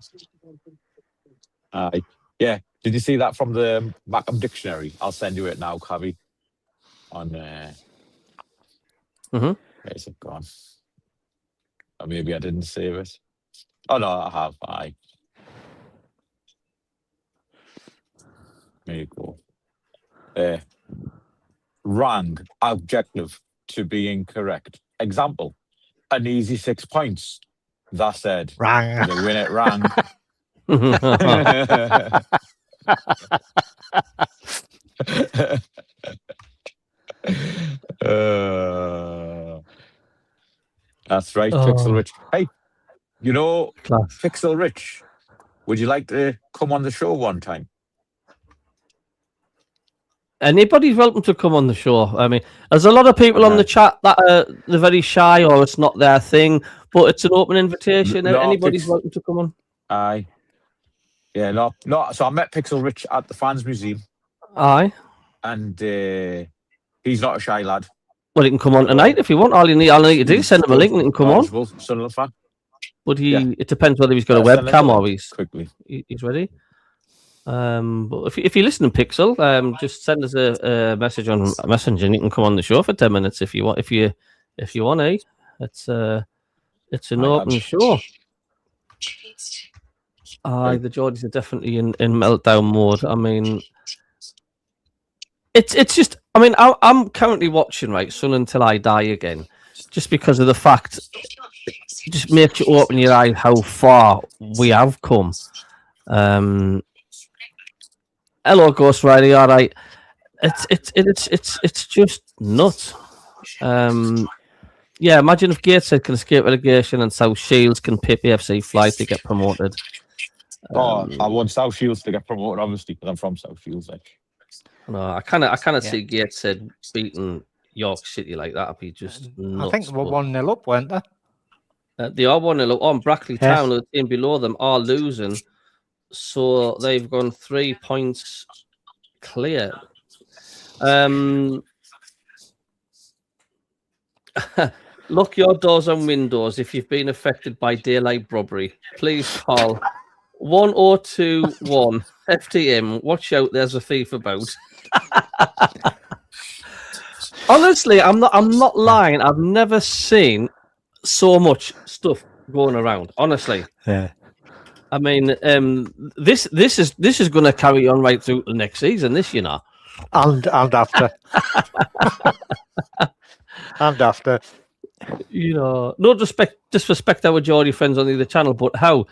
you? Yeah. Did you see that from the Macam dictionary? I'll send you it now, Cavi. On where's it gone? Or maybe I didn't save it. Oh no, I have. There you go. Wrong, adjective, to be incorrect. Example, an easy 6 points. That said, Wrong. You win it wrong. That's right, Pixel Rich. Hey, Class. Pixel Rich, would you like to come on the show one time? Anybody's welcome to come on the show. I mean, there's a lot of people on the chat that they're very shy or it's not their thing, but it's an open invitation. Anybody's welcome to come on. Aye. Yeah, no. So I met Pixel Rich at the Fans Museum. Aye. And he's not a shy lad. Well, he can come on tonight if you want. All you need to do is send him a link and he can come on. Sunderland fan. But it depends whether he's got a webcam or he's ready. But if you're listening, Pixel, just send us a message on Messenger and you can come on the show for 10 minutes if you want. If you want, it's an open show. The Geordies are definitely in meltdown mode. I mean, it's just. I mean, I'm currently watching Sun Until I Die again, just because of the fact. It just makes you open your eyes how far we have come. Hello, Ghost Rider. All right, it's just nuts. Yeah, imagine if Gateshead can escape relegation and South Shields can pay PFC fly to get promoted. I want South Shields to get promoted, obviously, because I'm from South Shields. No, I cannot see Gateshead beating York City like that. It'd be just nuts. I think they were 1-0 up, weren't they? They are 1-0 up on Brackley Town. The team below them are losing. So they've gone 3 points clear. Lock your doors and windows if you've been affected by daylight robbery. Please call 1021 FTM. Watch out, there's a thief about. Honestly, I'm not lying. I've never seen so much stuff going around. Honestly. Yeah. I mean, this is going to carry on right through the next season. And after, and after. No disrespect our Geordie friends on the other channel, but how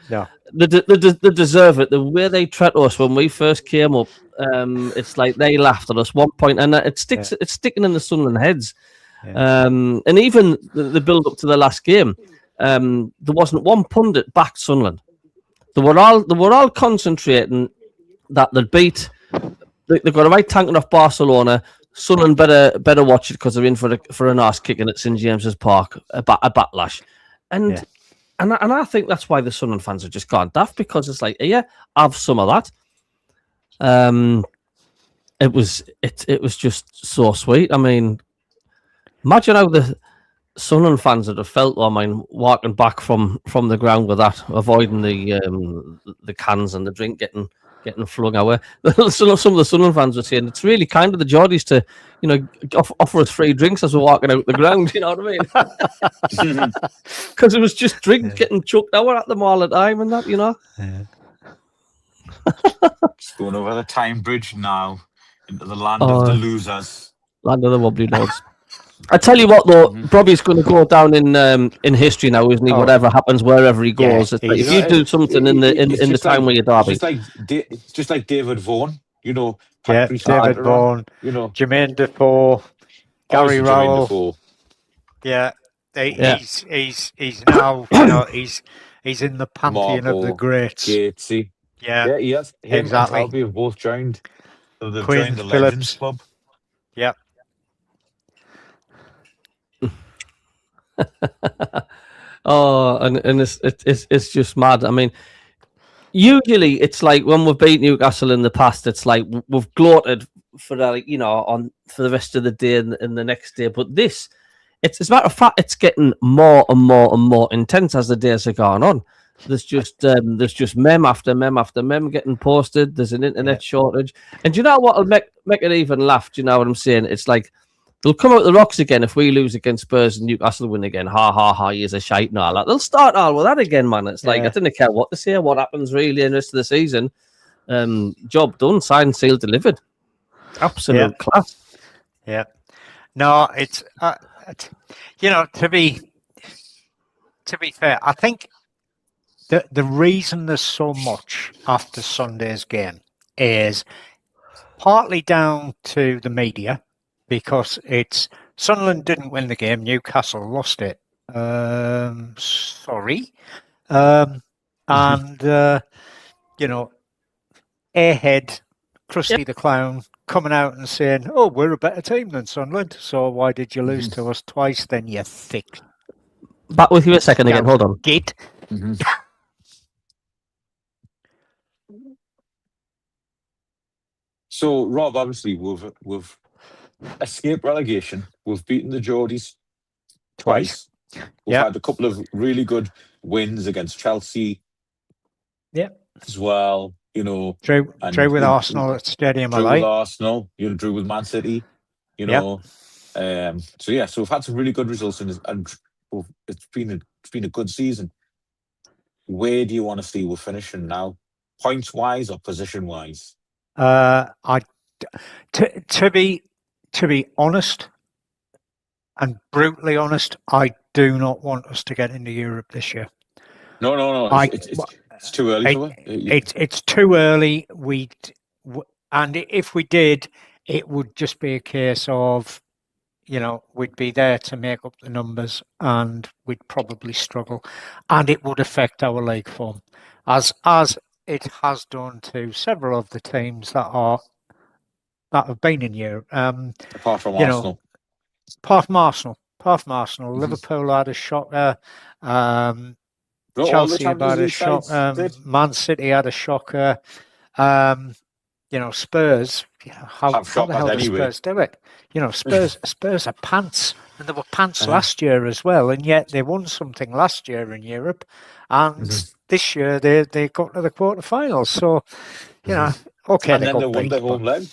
they deserve it. The way they treat us when we first came up, it's like they laughed at us 1 point, and it's sticking in the Sunderland heads. Yeah. And even the build up to the last game, there wasn't one pundit backed Sunderland. They were all concentrating that they'd beat. They got a right tanking off Barcelona. Sunderland better watch it because they're in for an arse kicking at St James's Park, a backlash, and I think that's why the Sunderland fans have just gone daft, because it's like, have some of that. It was just so sweet. I mean, imagine how the Sunderland fans would have felt. I mean, walking back from the ground with that, avoiding the cans and the drink getting flung away. Some of the Sunderland fans were saying it's really kind of the Geordies to, offer us free drinks as we're walking out the ground. You know what I mean? Because it was just drinks getting chucked out at them all the time and that, Yeah. Just going over the Time Bridge now into the land of the losers, land of the wobbly lords. I tell you what, though, Robbie's going to go down in history now, isn't he? Whatever happens, wherever he goes. It's like, if you do something in the time where you're Derby, it's just like David Vaughan, David Vaughan, Jermaine Defoe, Gary Rowell. Yeah, he's now he's in the pantheon of the greats. Gatesy. Yeah, he has. Exactly. Albie have both joined. So they've Queen joined the Phillips Legends Club. Yeah. And it's just mad. I mean, usually it's like when we've beat Newcastle in the past, it's like we've gloated for for the rest of the day and the next day. But this, it's as a matter of fact, it's getting more and more and more intense as the days have gone on. There's just mem after mem after mem getting posted. There's an internet shortage, and do you know what'll make it even laugh? Do you know what I'm saying? It's like they'll come out the rocks again if we lose against Spurs and Newcastle win again. Ha ha ha! He's a shite and all that. They'll start all with that again, man. It's like I didn't care what they say, what happens really in the rest of the season. Job done, signed, sealed, delivered. Absolute class. Yeah. No, it's to be fair, I think the reason there's so much after Sunday's game is partly down to the media, because it's Sunderland didn't win the game, Newcastle lost it. Sorry. And Airhead, Krusty the Clown, coming out and saying, "Oh, we're a better team than Sunderland, so why did you lose to us twice then, you thick..." Back with you a second again, hold on. Git. So, Rob, obviously, we've escaped relegation. We've beaten the Geordies twice. We've had a couple of really good wins against Chelsea. As well, Drew with Arsenal at Stadium of Light. Drew with Arsenal, drew with Man City, So we've had some really good results, and it's been a good season. Where do you want to see we're finishing now, points wise or position wise? To be honest, and brutally honest, I do not want us to get into Europe this year. No. It's too early for it. It's too early. And if we did, it would just be a case of, we'd be there to make up the numbers, and we'd probably struggle, and it would affect our league form, as it has done to several of the teams that have been in Europe. Apart from Arsenal. Liverpool had a shocker. Chelsea had a shocker. Man City had a shocker. Spurs. How the hell do Spurs do it? Spurs are pants, and they were pants last year as well, and yet they won something last year in Europe, and this year they got to the quarterfinals. So, okay, and then they won their home leg.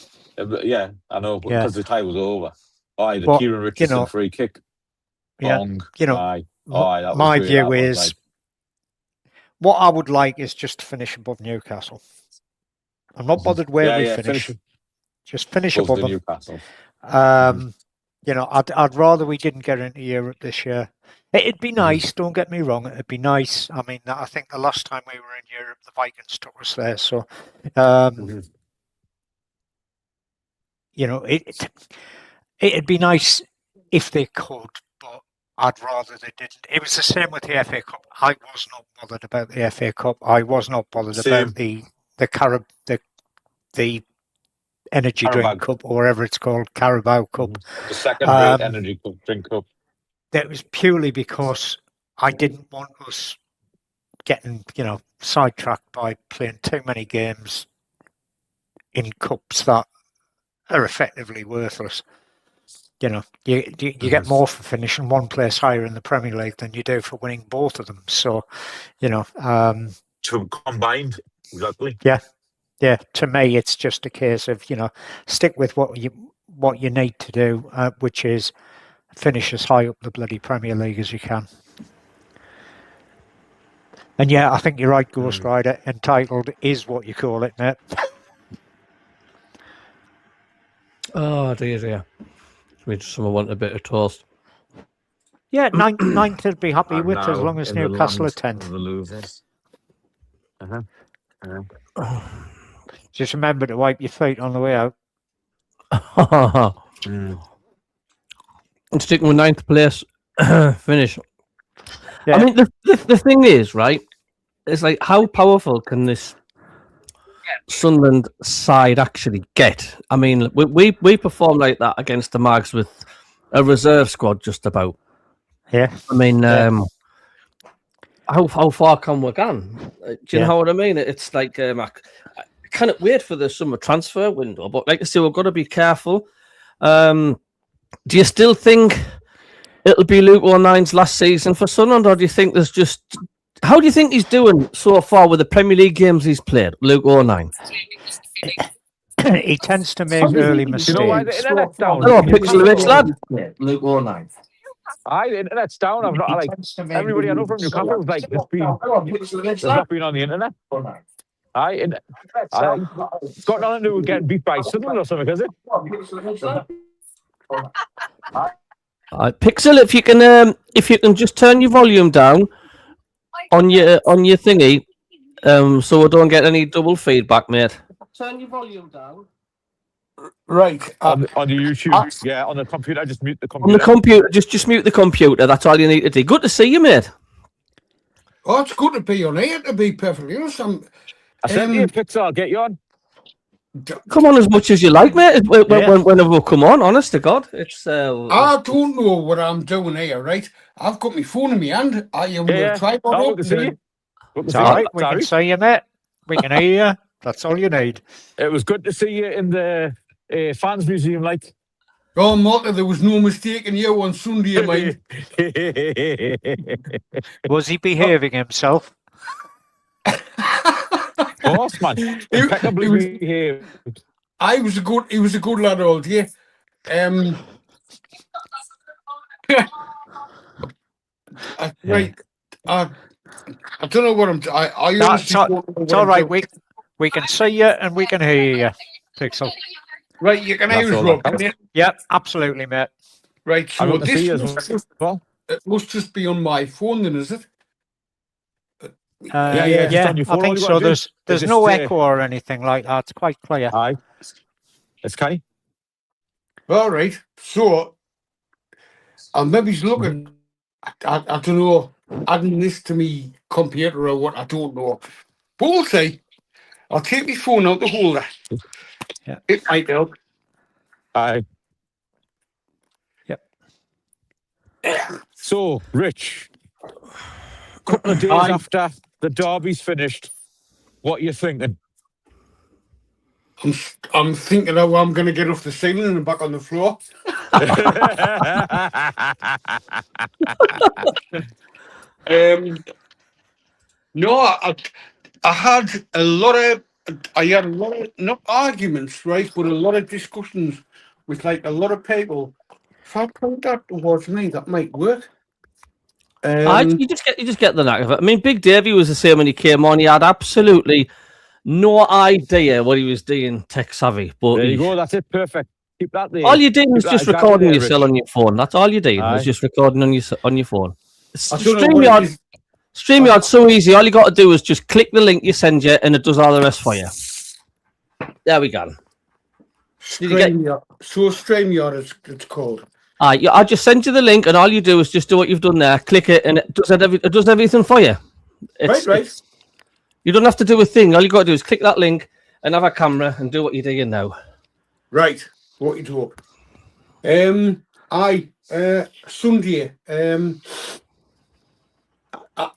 Yeah, I know, because the tie was over. The Kieran Richardson free kick. Long. My view is, what I would like is just to finish above Newcastle. I'm not bothered where we finish. Just finish above them. Newcastle. I'd rather we didn't get into Europe this year. It'd be nice. Don't get me wrong. It'd be nice. I mean, I think the last time we were in Europe, the Vikings took us there. So, it'd be nice if they could, but I'd rather they didn't. It was the same with the FA Cup. I was not bothered about the FA Cup. I was not bothered about the energy drink cup, or whatever it's called, Carabao Cup. The second-rate energy drink cup. That was purely because I didn't want us getting, sidetracked by playing too many games in cups that are effectively worthless. You get more for finishing one place higher in the Premier League than you do for winning both of them. So, to combined, exactly. Yeah. To me, it's just a case of stick with what you need to do, which is finish as high up the bloody Premier League as you can. And I think you're right, Ghost Rider. Entitled is what you call it, mate. Oh dear. We just want a bit of toast. Yeah, ninth I'd be happy with, as long as Newcastle are 10th. The losers. Just remember to wipe your feet on the way out. And sticking with 9th place finish. Yeah. I mean, the thing is, right, it's like, how powerful can this Sunderland side actually get? I mean, we performed like that against the Mags with a reserve squad just about. Yeah. I mean, how far can we go? Do you know what I mean? It's like, I cannot wait for the summer transfer window, but like I say, we've got to be careful. Do you still think it'll be Luke O'Nine's last season for Sunderland, or do you think there's just... How do you think he's doing so far with the Premier League games he's played, Luke O'Nine? He tends to make early mistakes. You know why the internet's down? Hello, Pixel Rich lad. Luke O'Nine. Aye, the internet's down. I've not like everybody I know from Newcastle was like there's not been on the internet. Aye, it's got nothing to do with getting beat by Sunderland or something, has it? Pixel, if you can just turn your volume down on your thingy, so we don't get any double feedback, mate. Turn your volume down. Right. On the YouTube. Yeah, on the computer, just mute the computer. On the computer, just mute the computer. That's all you need to do. Good to see you, mate. Oh, it's good to be on here, to be perfectly honest. I sent you a picture, I'll get you on. Come on as much as you like, mate. Whenever we come on, honest to God. It's. I don't know what I'm doing here, right? I've got my phone in my hand. I am with a tripod No, up. we can see you. It's all right. We can see you, mate. We can hear you. That's all you need. It was good to see you in the fans museum, like. Oh, Martha, there was no mistaking you on Sunday, mate. Was he behaving himself? Of course, man. Impeccably behaved. He was a good lad all day. Right. I don't know what I'm. It's all right. We can see you and we can hear you, Pixel. Right, you can hear us, Rob. Yep, absolutely, mate. Right, so it must just be on my phone, then, is it? Yeah, I think so. There's no echo or anything like that. It's quite clear. Aye, it's okay. All right, so I'll maybe look at. I don't know, adding this to me computer or what, I don't know. But we'll see. I'll take my phone out the holder. Yeah. It might help. Aye. Yep. So, Rich, a couple of days after the derby's finished, what are you thinking? I'm thinking how I'm going to get off the ceiling and back on the floor. No, I had a lot of not arguments, right, but a lot of discussions with like a lot of people. If I point that towards me, that might work. You just get the knack of it. I mean, Big Davey was the same when he came on. He had absolutely no idea what he was doing tech savvy. But there you go. That's it. Perfect. Keep that there. All you did was just recording yourself on your phone. That's all you did was just recording on your phone. StreamYard's so easy. All you got to do is just click the link you send you, and it does all the rest for you. There we go. StreamYard. So StreamYard it's called. I just sent you the link, and all you do is just do what you've done there. Click it, and it does everything for you. Right. You don't have to do a thing. All you got to do is click that link and have a camera and do what you're doing now. Right. What you talk. Sunday.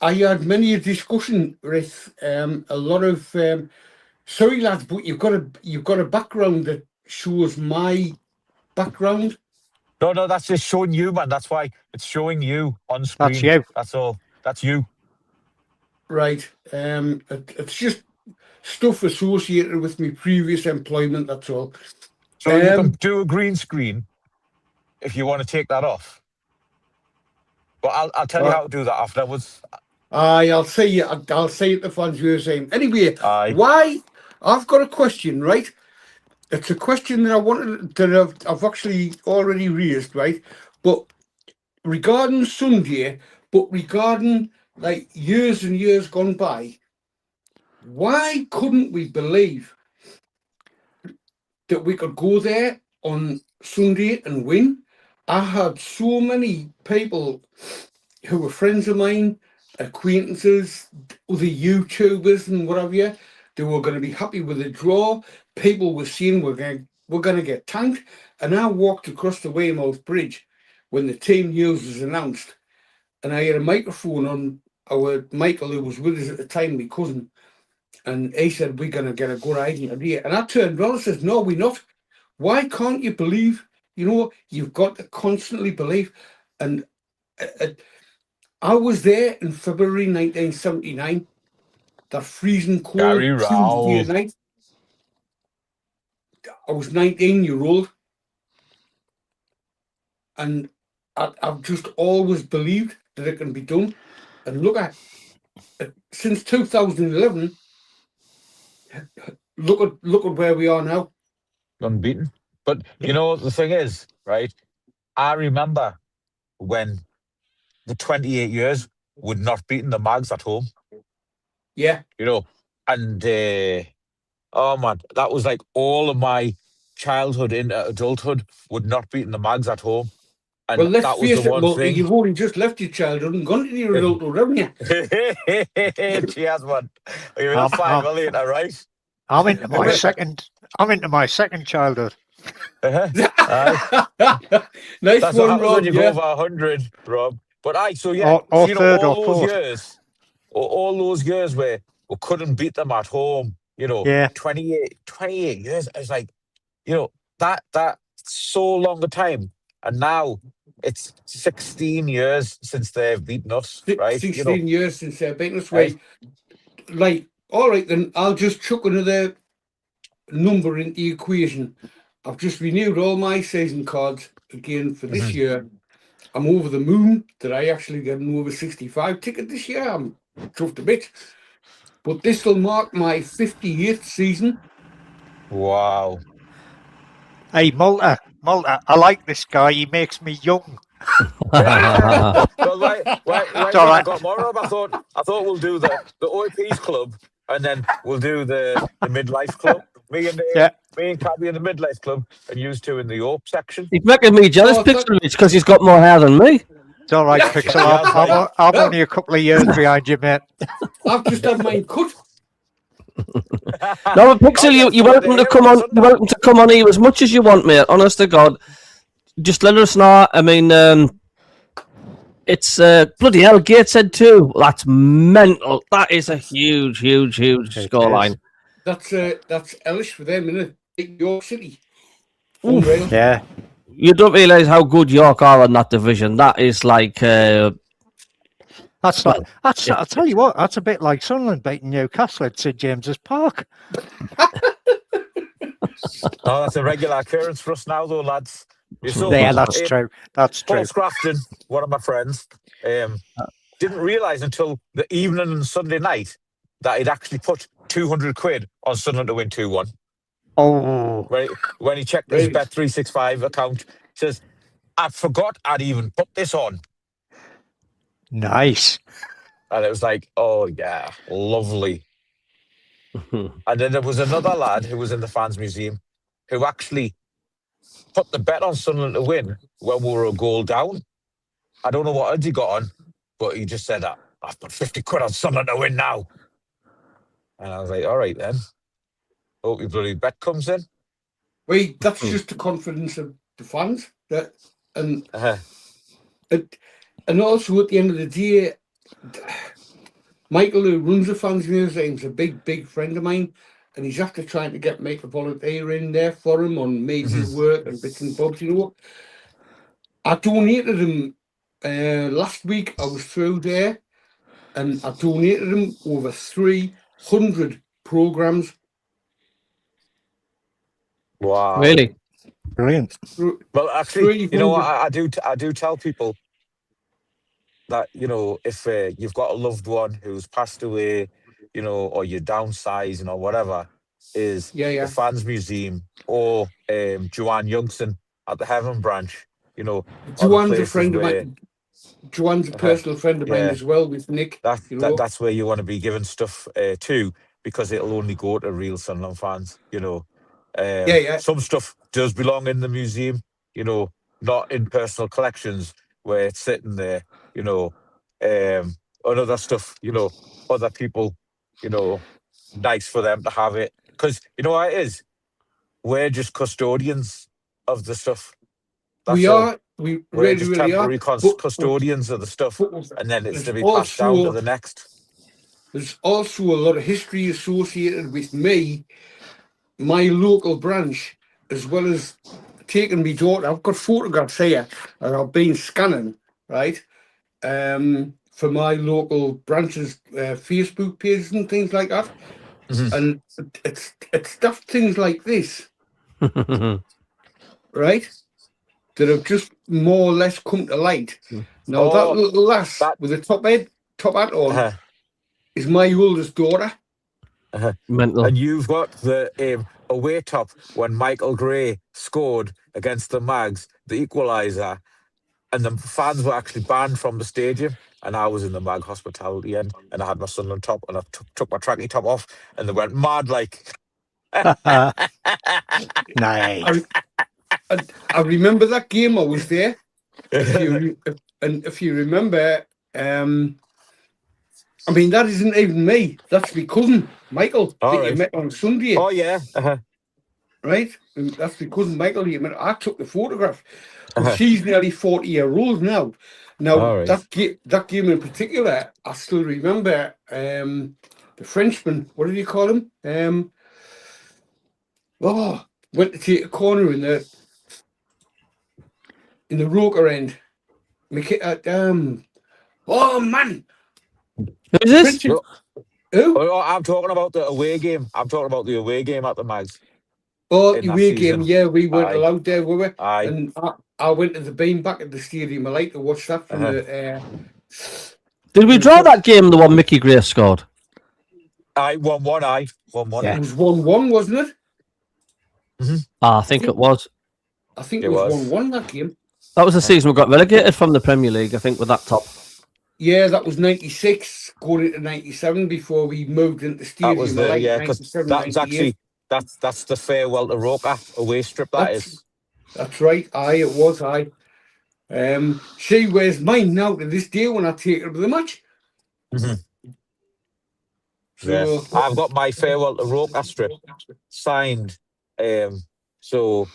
I had many a discussion with a lot of. Sorry, lads, but you've got a background that shows my background. No, that's just showing you, man. That's why it's showing you on screen. That's you. That's all. That's you. Right. It's just stuff associated with my previous employment. That's all. So you can do a green screen if you want to take that off. But I'll tell you how to do that afterwards. I'll say it. I'll say it. The fans you were saying. Anyway, why? I've got a question, right? It's a question that I've actually already raised, right? But regarding Sunday, regarding like years and years gone by, why couldn't we believe that we could go there on Sunday and win? I had so many people who were friends of mine, acquaintances, other YouTubers and whatever. They were going to be happy with the draw. People were saying we're going to get tanked. And I walked across the Weymouth Bridge when the team news was announced, and I had a microphone on our Michael, who was with us at the time, my cousin, and he said, we're going to get a good idea. And I turned around and said, no, we're not. Why can't you believe? You know, you've got to constantly believe. And I was there in February 1979. That freezing cold Gary Tuesday Rowell. night. I was 19-year-old, and I've just always believed that it can be done. And look at since 2011. Look at where we are now. Unbeaten. But you know the thing is, right? I remember when the 28 years would not beaten the Mags at home. Yeah. You know, and oh man, that was like all of my childhood into adulthood would not beaten the Mags at home. And Well, let's that was the face it, one Multi, thing. you've only just left your childhood and gone to your adulthood, haven't you? Cheers, man. You're in 5 million, all right? I'm into my second. I'm into my second childhood. Nice That's what one, happens Rob. when you go Yeah. over 100, Rob. But so yeah, Or so, third or all those fourth. years, all those years where we couldn't beat them at home, Yeah. 28 years. I was like, that's so long a time. And now it's 16 years since they've beaten us, right? 16 years since they've beaten us. Right. Like, all right, then I'll just chuck another number into the equation. I've just renewed all my season cards again for this year. I'm over the moon that I actually get an over 65 ticket this year. I'm chuffed a bit. But this will mark my 58th season. Wow. Hey, Malta, I like this guy. He makes me young. Well, right, when all I right. got more up, I thought we'll do the OIP's club, and then we'll do the midlife club. Me and Cabby in the midlife club, and you two in the Oak section. He's making me jealous, Pixel, because he's got more hair than me. It's all right, Pixel. I'm only a couple of years behind you, mate. I've just had mine cut. No, but Pixel, you're welcome to come on. You're welcome to come on here as much as you want, mate. Honest to God, just let us know. I mean, it's bloody hell. Gateshead too. That's mental. That is a huge scoreline. That's Ellis for them, isn't it? York City. Oof. Yeah. You don't realise how good York are in that division. That is like. I'll tell you what. That's a bit like Sunderland beating Newcastle at St James's Park. Oh, that's a regular occurrence for us now, though, lads. Yeah, that's true. That's true. Paul Scrafton, one of my friends, didn't realise until the evening and Sunday night that he'd actually put 200 quid on Sunderland to win 2-1. Oh. When he checked his Bet365 account, he says, I forgot I'd even put this on. Nice. And it was like, oh, yeah, lovely. And then there was another lad who was in the fans museum who actually put the bet on Sunderland to win when we were a goal down. I don't know what odds he got on, but he just said, I've put 50 quid on Sunderland to win now. And I was like, all right then. Hope your bloody bet comes in. Wait, that's just the confidence of the fans. And also at the end of the day, Michael, who runs the fans museum, is a big friend of mine, and he's after trying to make a volunteer in there for him on major work and bits and bobs, I donated him last week. I was through there, and I donated him over 300 programs. Wow. Really? Brilliant. Well, actually, you know what? I do tell people that, if you've got a loved one who's passed away, or you're downsizing or whatever, is the fans museum or Joanne Youngson at the Heaven branch. Joanne's a friend of mine. Joanne's a personal friend of mine as well with Nick. That's where you want to be giving stuff to, because it'll only go to real Sunderland fans. Some stuff does belong in the museum, not in personal collections where it's sitting there, and other stuff, other people, nice for them to have it. Because you know what it is? We're just custodians of the stuff. We are. We're really, just really temporary custodians of the stuff, and then it's to be passed down to the next. There's also a lot of history associated with me, my local branch, as well as taking my daughter. I've got photographs here, and I've been scanning, right? for my local branches, Facebook pages and things like that. And it's stuff things like this, right, that have just more or less come to light. Now that little lass with the top hat on is my oldest daughter. Mental. And you've got the away top when Michael Gray scored against the Mags, the equaliser, and the fans were actually banned from the stadium. And I was in the Mag hospitality end, and I had my Sunderland top, and I took my tracky top off, and they went mad like. Nice. I remember that game. I was there. If you remember, I mean, that isn't even me. That's my cousin Michael that you met on Sunday. Oh yeah, right. And that's my cousin Michael. You met. I took the photograph. She's nearly 40-year-old now. Now that game in particular, I still remember. The Frenchman. What did you call him? Went to take a corner in the Roker end. Oh man. Who's this? Who? Oh, I'm talking about the away game. I'm talking about the away game at the Mags. Oh, the away game. Yeah, we weren't allowed there, were we? Aye. And I went to the bean back at the stadium. I like to watch that from the. Did we draw that game? The one Mickey Gray scored. Aye, 1-1. Aye, 1-1. It was 1-1, wasn't it? I think it was. I think it was 1-1 that game. That was the season we got relegated from the Premier League, I think, with that top. Yeah, that was 96, going into 97 before we moved into the stadium. That was because that was actually that's the farewell to Roker away strip. That's right. Aye, it was. Aye. She wears mine now to this day when I take her to the match. So, I've got my farewell to Roker strip signed. What do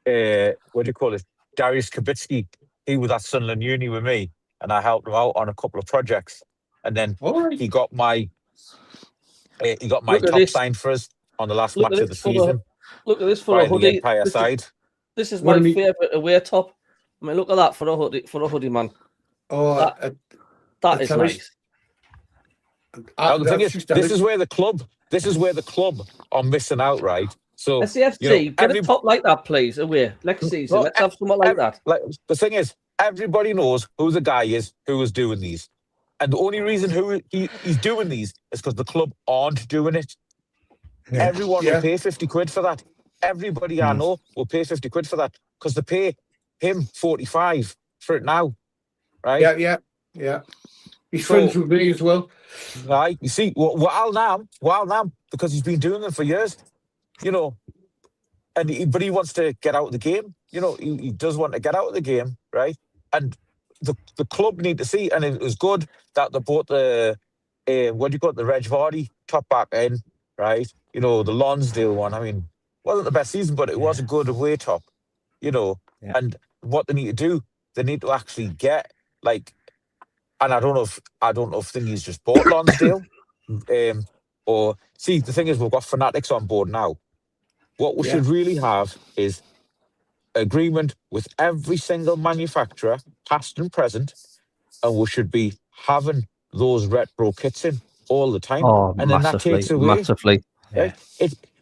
you call it? Darius Kabitsky. He was at Sunderland Uni with me, and I helped him out on a couple of projects. And then he got my top signed for us on the last match of the season. Look at this for a hoodie. This is my favourite away top. I mean, look at that for a hoodie, man. Oh, that is nice. The thing is, this is where the club are missing out, right? So SCFC, get a top like that, please. Away next season. Let's have something like that. Like the thing is, everybody knows who the guy is who is doing these, and the only reason he's doing these is because the club aren't doing it. Yeah. Everyone will pay 50 quid for that. Everybody I know will pay 50 quid for that because they pay him 45 for it now, right? Yeah. He's friends with me as well. Right, you see, Wal Nam, because he's been doing them for years, but he wants to get out of the game. He does want to get out of the game, right? And the club need to see, and it was good that they bought the the Reg Vardy top back in, right? The Lonsdale one. I mean, wasn't the best season, but it was a good away top, And what they need to do, they need to actually get and I don't know if Thingy's just bought Lonsdale, or see the thing is we've got Fanatics on board now. What we should really have is agreement with every single manufacturer, past and present, and we should be having those retro kits in all the time. Oh, and then that takes away massively. What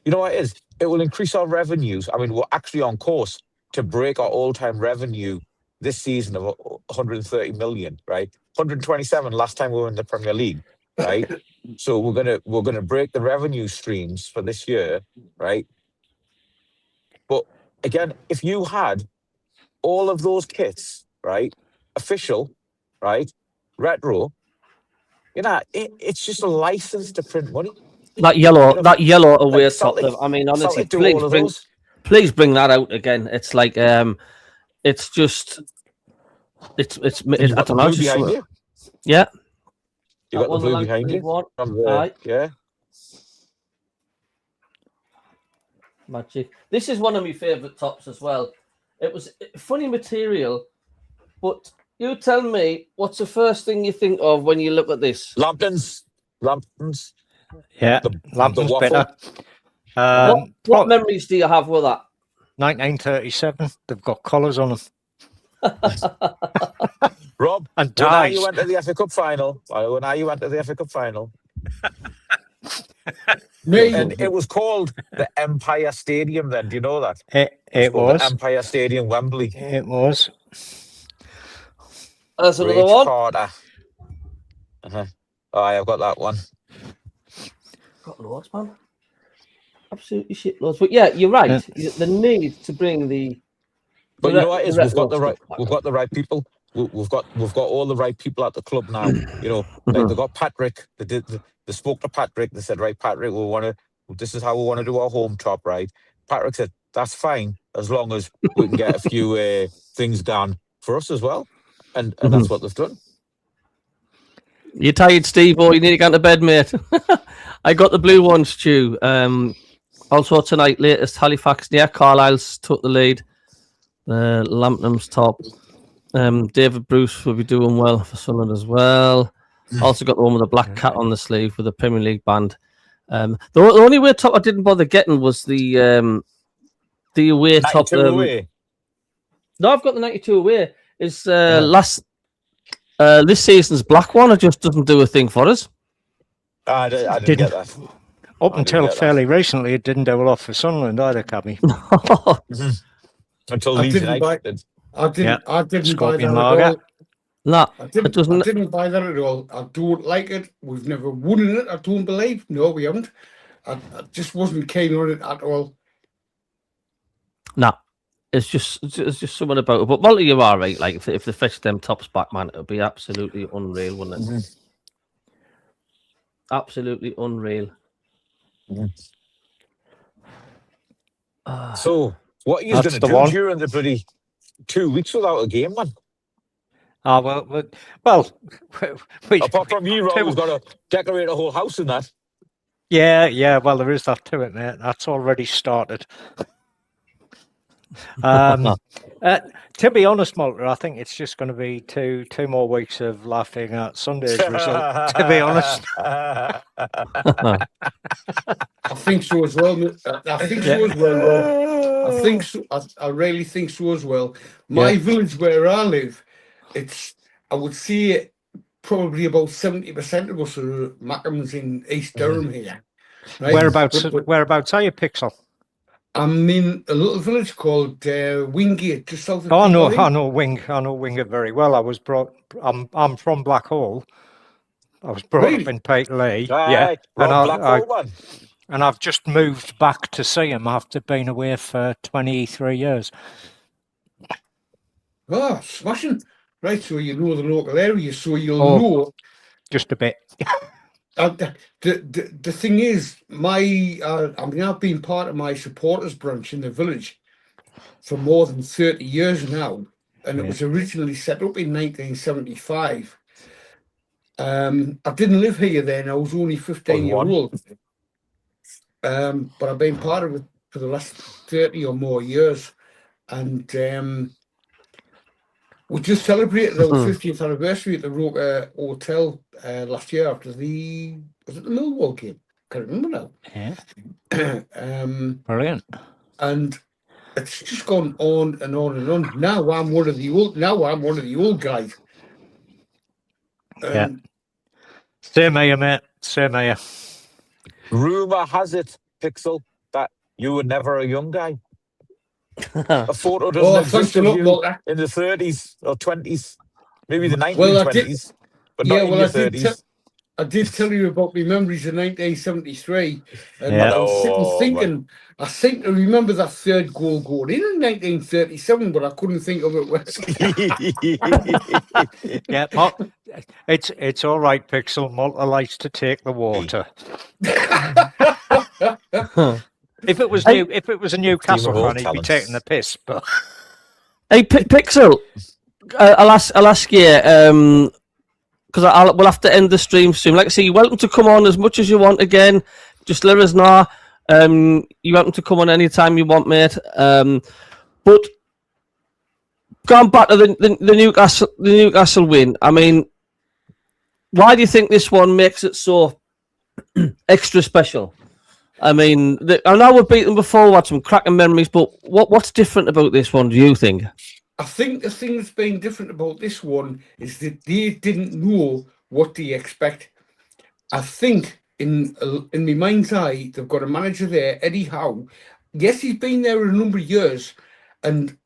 it is? It will increase our revenues. I mean, we're actually on course to break our all-time revenue this season of 130 million, right? 127 last time we were in the Premier League, right? So we're gonna break the revenue streams for this year, right? But again, if you had all of those kits, right, official, right, retro, it's just a license to print money. That yellow away top. I mean, honestly, please bring that out again. It's like it's just it's I don't know. Just, yeah. You got the blue behind you. Yeah. Magic. This is one of my favourite tops as well. It was funny material, but you tell me what's the first thing you think of when you look at this? Lambtons. Yeah, Lambton's better. What memories do you have with that? 1937. They've got collars on them. Rob, And when ties. you went to the FA Cup final, and it was called the Empire Stadium then. Do you know that? It called was. the Empire Stadium, Wembley. It was. That's another Rich one. Carter. Oh, I've got that one. Got loads, man. Absolutely shit loads. But yeah, you're right. The need to bring the. But you know what it is? We've got the right people. We've got all the right people at the club now. You know, like they got Patrick. They spoke to Patrick. They said, right, Patrick, this is how we want to do our home top, right? Patrick said, that's fine as long as we can get a few things done for us as well, and that's what they've done. You're tired, Steve, or you need to get to bed, mate. I got the blue one, Stu. Also tonight, latest Halifax near Carlisle's took the lead. Lampton's top. David Bruce will be doing well for Sunderland as well. Also got the one with the black cat on the sleeve with the Premier League band. The only away top I didn't bother getting was the away top. Away. No, I've got the 92 away. It's this season's black one. It just doesn't do a thing for us. I didn't get that. Up until fairly recently, it didn't do a lot for Sunderland either, Cabby. Until Leeds United. I didn't buy Scorpion that lager. at all. No, I didn't buy that at all. I don't like it. We've never won in it, I don't believe. No, we haven't. I just wasn't keen on it at all. No, it's just something about it. But Molly, you are right. Like if they fetch them tops back, man, it would be absolutely unreal, wouldn't it? Absolutely unreal. So, what are you going to do during the bloody 2 weeks without a game, man? Well. Apart from you, Rob, who's got to decorate a whole house in that. Yeah. Well, there is that to it, mate. That's already started. To be honest, Malta, I think it's just going to be two more weeks of laughing at Sunday's result. To be honest, I think so as well. I think so as well. Rob. I think so. I really think so as well. My village where I live, I would say probably about 70% of us are Mackems in East Durham here. Right? Whereabouts are you, Pixel? I'm in a little village called Wingate, just south of. I know Wingate very well. I'm from Blackhall. I was brought up in Peterlee. And I've just moved back to see him after being away for 23 years. Oh, smashing! Right, so you know the local area, so you'll know just a bit. The thing is, I've been part of my supporters branch in the village for more than 30 years now, and it was originally set up in 1975. I didn't live here then; I was only 15 years old. But I've been part of it for the last 30 or more years, and we just celebrated our 50th anniversary at the Roker Hotel last year after was it the Millwall game? Can't remember now. Yeah. Brilliant. And it's just gone on and on and on. Now I'm one of the old guys. Yeah. Same here, mate. Same here. Rumour has it, Pixel, that you were never a young guy. A photo doesn't exist of you in the 30s or 20s, maybe the 1920s, but not in your 30s. I did tell you about my memories of 1973, and I was sitting thinking, I seem to remember that third goal going in 1937, but I couldn't think of it. Yeah, it's all right, Pixel. Malta likes to take the water. If it was a Newcastle fan, he'd be taking the piss. But hey, Pixel, I'll ask you because we'll have to end the stream soon. Like I say, you're welcome to come on as much as you want again. Just let us know. You're welcome to come on anytime you want, mate. But going back to the Newcastle win, I mean, why do you think this one makes it so extra special? I mean, I know we've beaten before, had some cracking memories, but what's different about this one, do you think? I think the thing that's been different about this one is that they didn't know what they expect. I think in my mind's eye, they've got a manager there, Eddie Howe. Yes, he's been there a number of years, and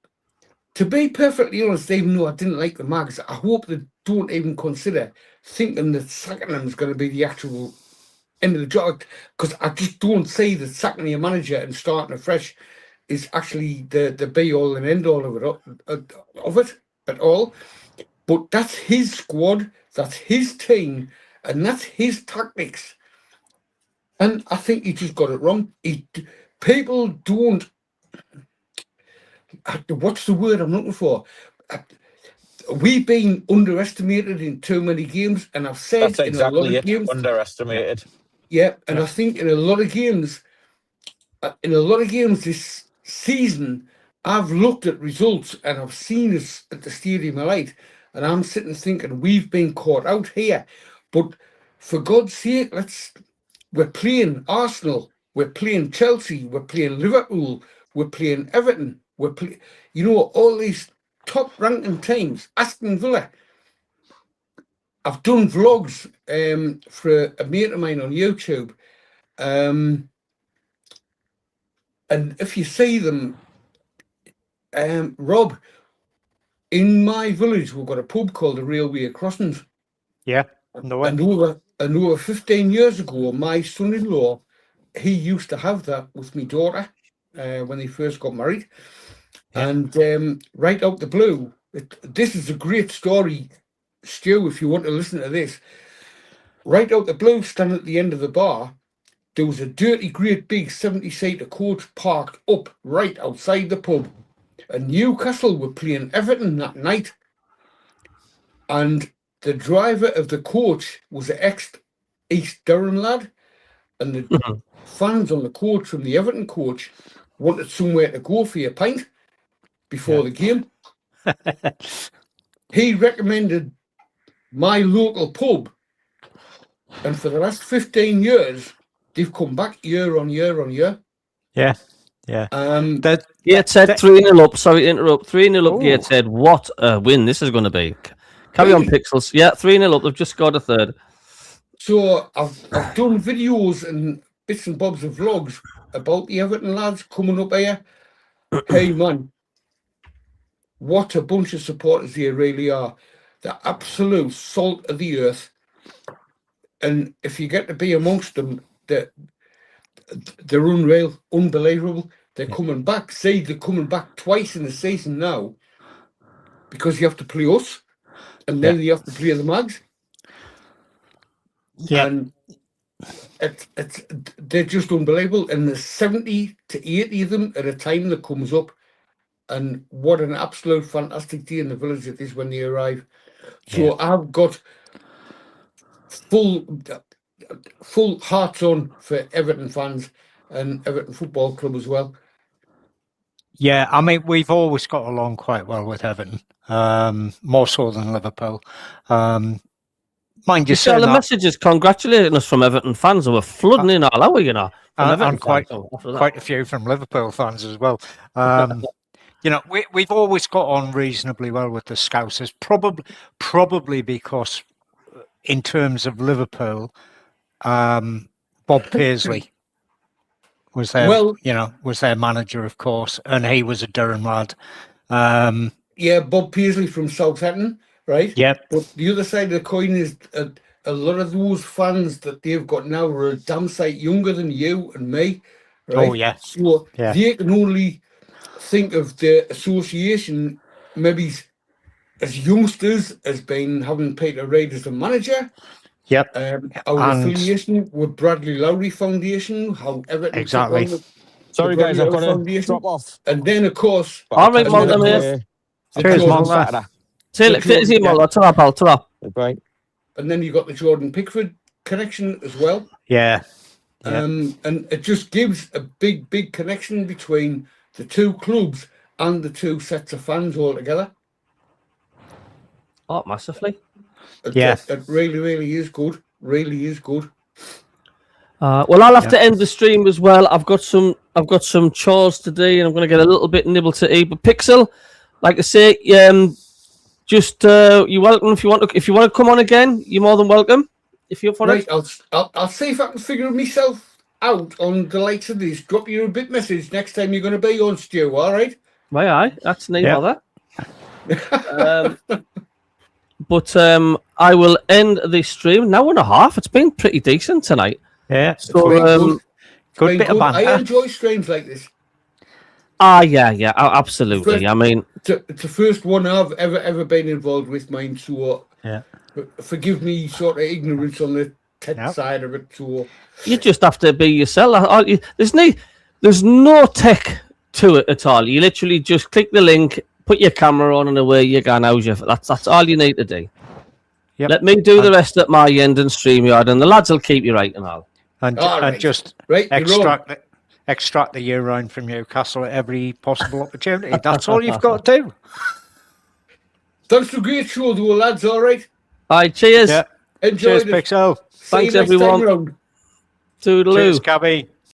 to be perfectly honest, even though I didn't like the Mags, I hope they don't even consider thinking that sacking them is going to be the actual end of the job, because I just don't see that sacking your manager and starting afresh is actually the be all and end all of it at all. But that's his squad, that's his team, and that's his tactics. And I think he just got it wrong. People don't. What's the word I'm looking for? We've been underestimated in too many games, and I've said that's exactly in a lot of games, underestimated. Yeah, and I think in a lot of games this season, I've looked at results and I've seen us at the Stadium of Light, and I'm sitting thinking we've been caught out here. But for God's sake, we're playing Arsenal, we're playing Chelsea, we're playing Liverpool, we're playing Everton, all these top-ranking teams, Aston Villa. I've done vlogs for a mate of mine on YouTube, and if you see them, Rob, in my village, we've got a pub called the Railway Crossings. Yeah, no And over 15 years ago, my son-in-law, he used to have that with my daughter when they first got married. Yeah. And right out the blue, this is a great story, Stu, if you want to listen to this. Right out the blue, standing at the end of the bar, there was a dirty, great big 70-seater coach parked up right outside the pub. And Newcastle were playing Everton that night. And the driver of the coach was an ex-East Durham lad. And the fans on the coach from the Everton coach wanted somewhere to go for a pint before the game. He recommended my local pub. And for the last 15 years, they've come back year on year on year. Yeah, yeah. Gateshead 3-0 up. Sorry to interrupt. 3-0 up, Gateshead. What a win this is going to be. Carry on, Pixels. Yeah, 3-0 up. They've just got a third. So I've done videos and bits and bobs of vlogs about the Everton lads coming up here. Hey, man, what a bunch of supporters they really are. The absolute salt of the earth. And if you get to be amongst them, they're unreal, unbelievable. They're coming back. See, they're coming back twice in the season now because you have to play us and then you have to play the Mags. Yeah. And they're just unbelievable. And there's 70 to 80 of them at a time that comes up. And what an absolute fantastic day in the village it is when they arrive. So I've got full hearts on for Everton fans and Everton Football Club as well. Yeah, I mean, we've always got along quite well with Everton, more so than Liverpool. Mind you, the messages congratulating us from Everton fans who were flooding in all hour, and quite a few from Liverpool fans as well. We've always got on reasonably well with the Scousers, probably because in terms of Liverpool, Bob Paisley was their manager, of course, and he was a Durham lad. Bob Paisley from Southampton, right? Yeah. But the other side of the coin is a lot of those fans that they've got now are a damn sight younger than you and me, right? Oh, yeah. So they can only think of the association maybe as youngsters as being having Peter Reid as the manager. Yep. Our affiliation with Bradley Lowry Foundation, how Everton exactly. Sorry guys, I've got to drop off. And then of course, all right, Malta, mate. Cheers, Malta. Bye. And then you got the Jordan Pickford connection as well. Yeah. And it just gives a big connection between the two clubs and the two sets of fans altogether. Oh, massively. It really is good. Really is good. Well, I'll have to end the stream as well. I've got some chores to do, and I'm going to get a little bit nibble to eat. But Pixel, like I say, just you're welcome if you want to come on again. You're more than welcome. If you're for it. I'll see if I can figure myself out on the likes of this. Drop you a bit message next time you're going to be on, Stu. All right? Aye. That's no bother. But I will end this stream. An hour and a half. It's been pretty decent tonight. Yeah. So good bit of banter. I enjoy streams like this. Yeah, absolutely. I mean, it's the first one I've ever been involved with, mine. So yeah, forgive me, sort of ignorance on the tech side of it. So you just have to be yourself. There's no tech to it at all. You literally just click the link, put your camera on, and away you go. That's all you need to do. Yep. Let me do the rest at my end and StreamYard, and the lads will keep you right and all. And just extract the urine from Newcastle at every possible opportunity. That's all you've got to do. Thanks for a great show, though, lads. All right. All right, cheers. Yeah. Enjoy Cheers, Pixel. Thanks, everyone. Toodaloo. Cheers, Cabby.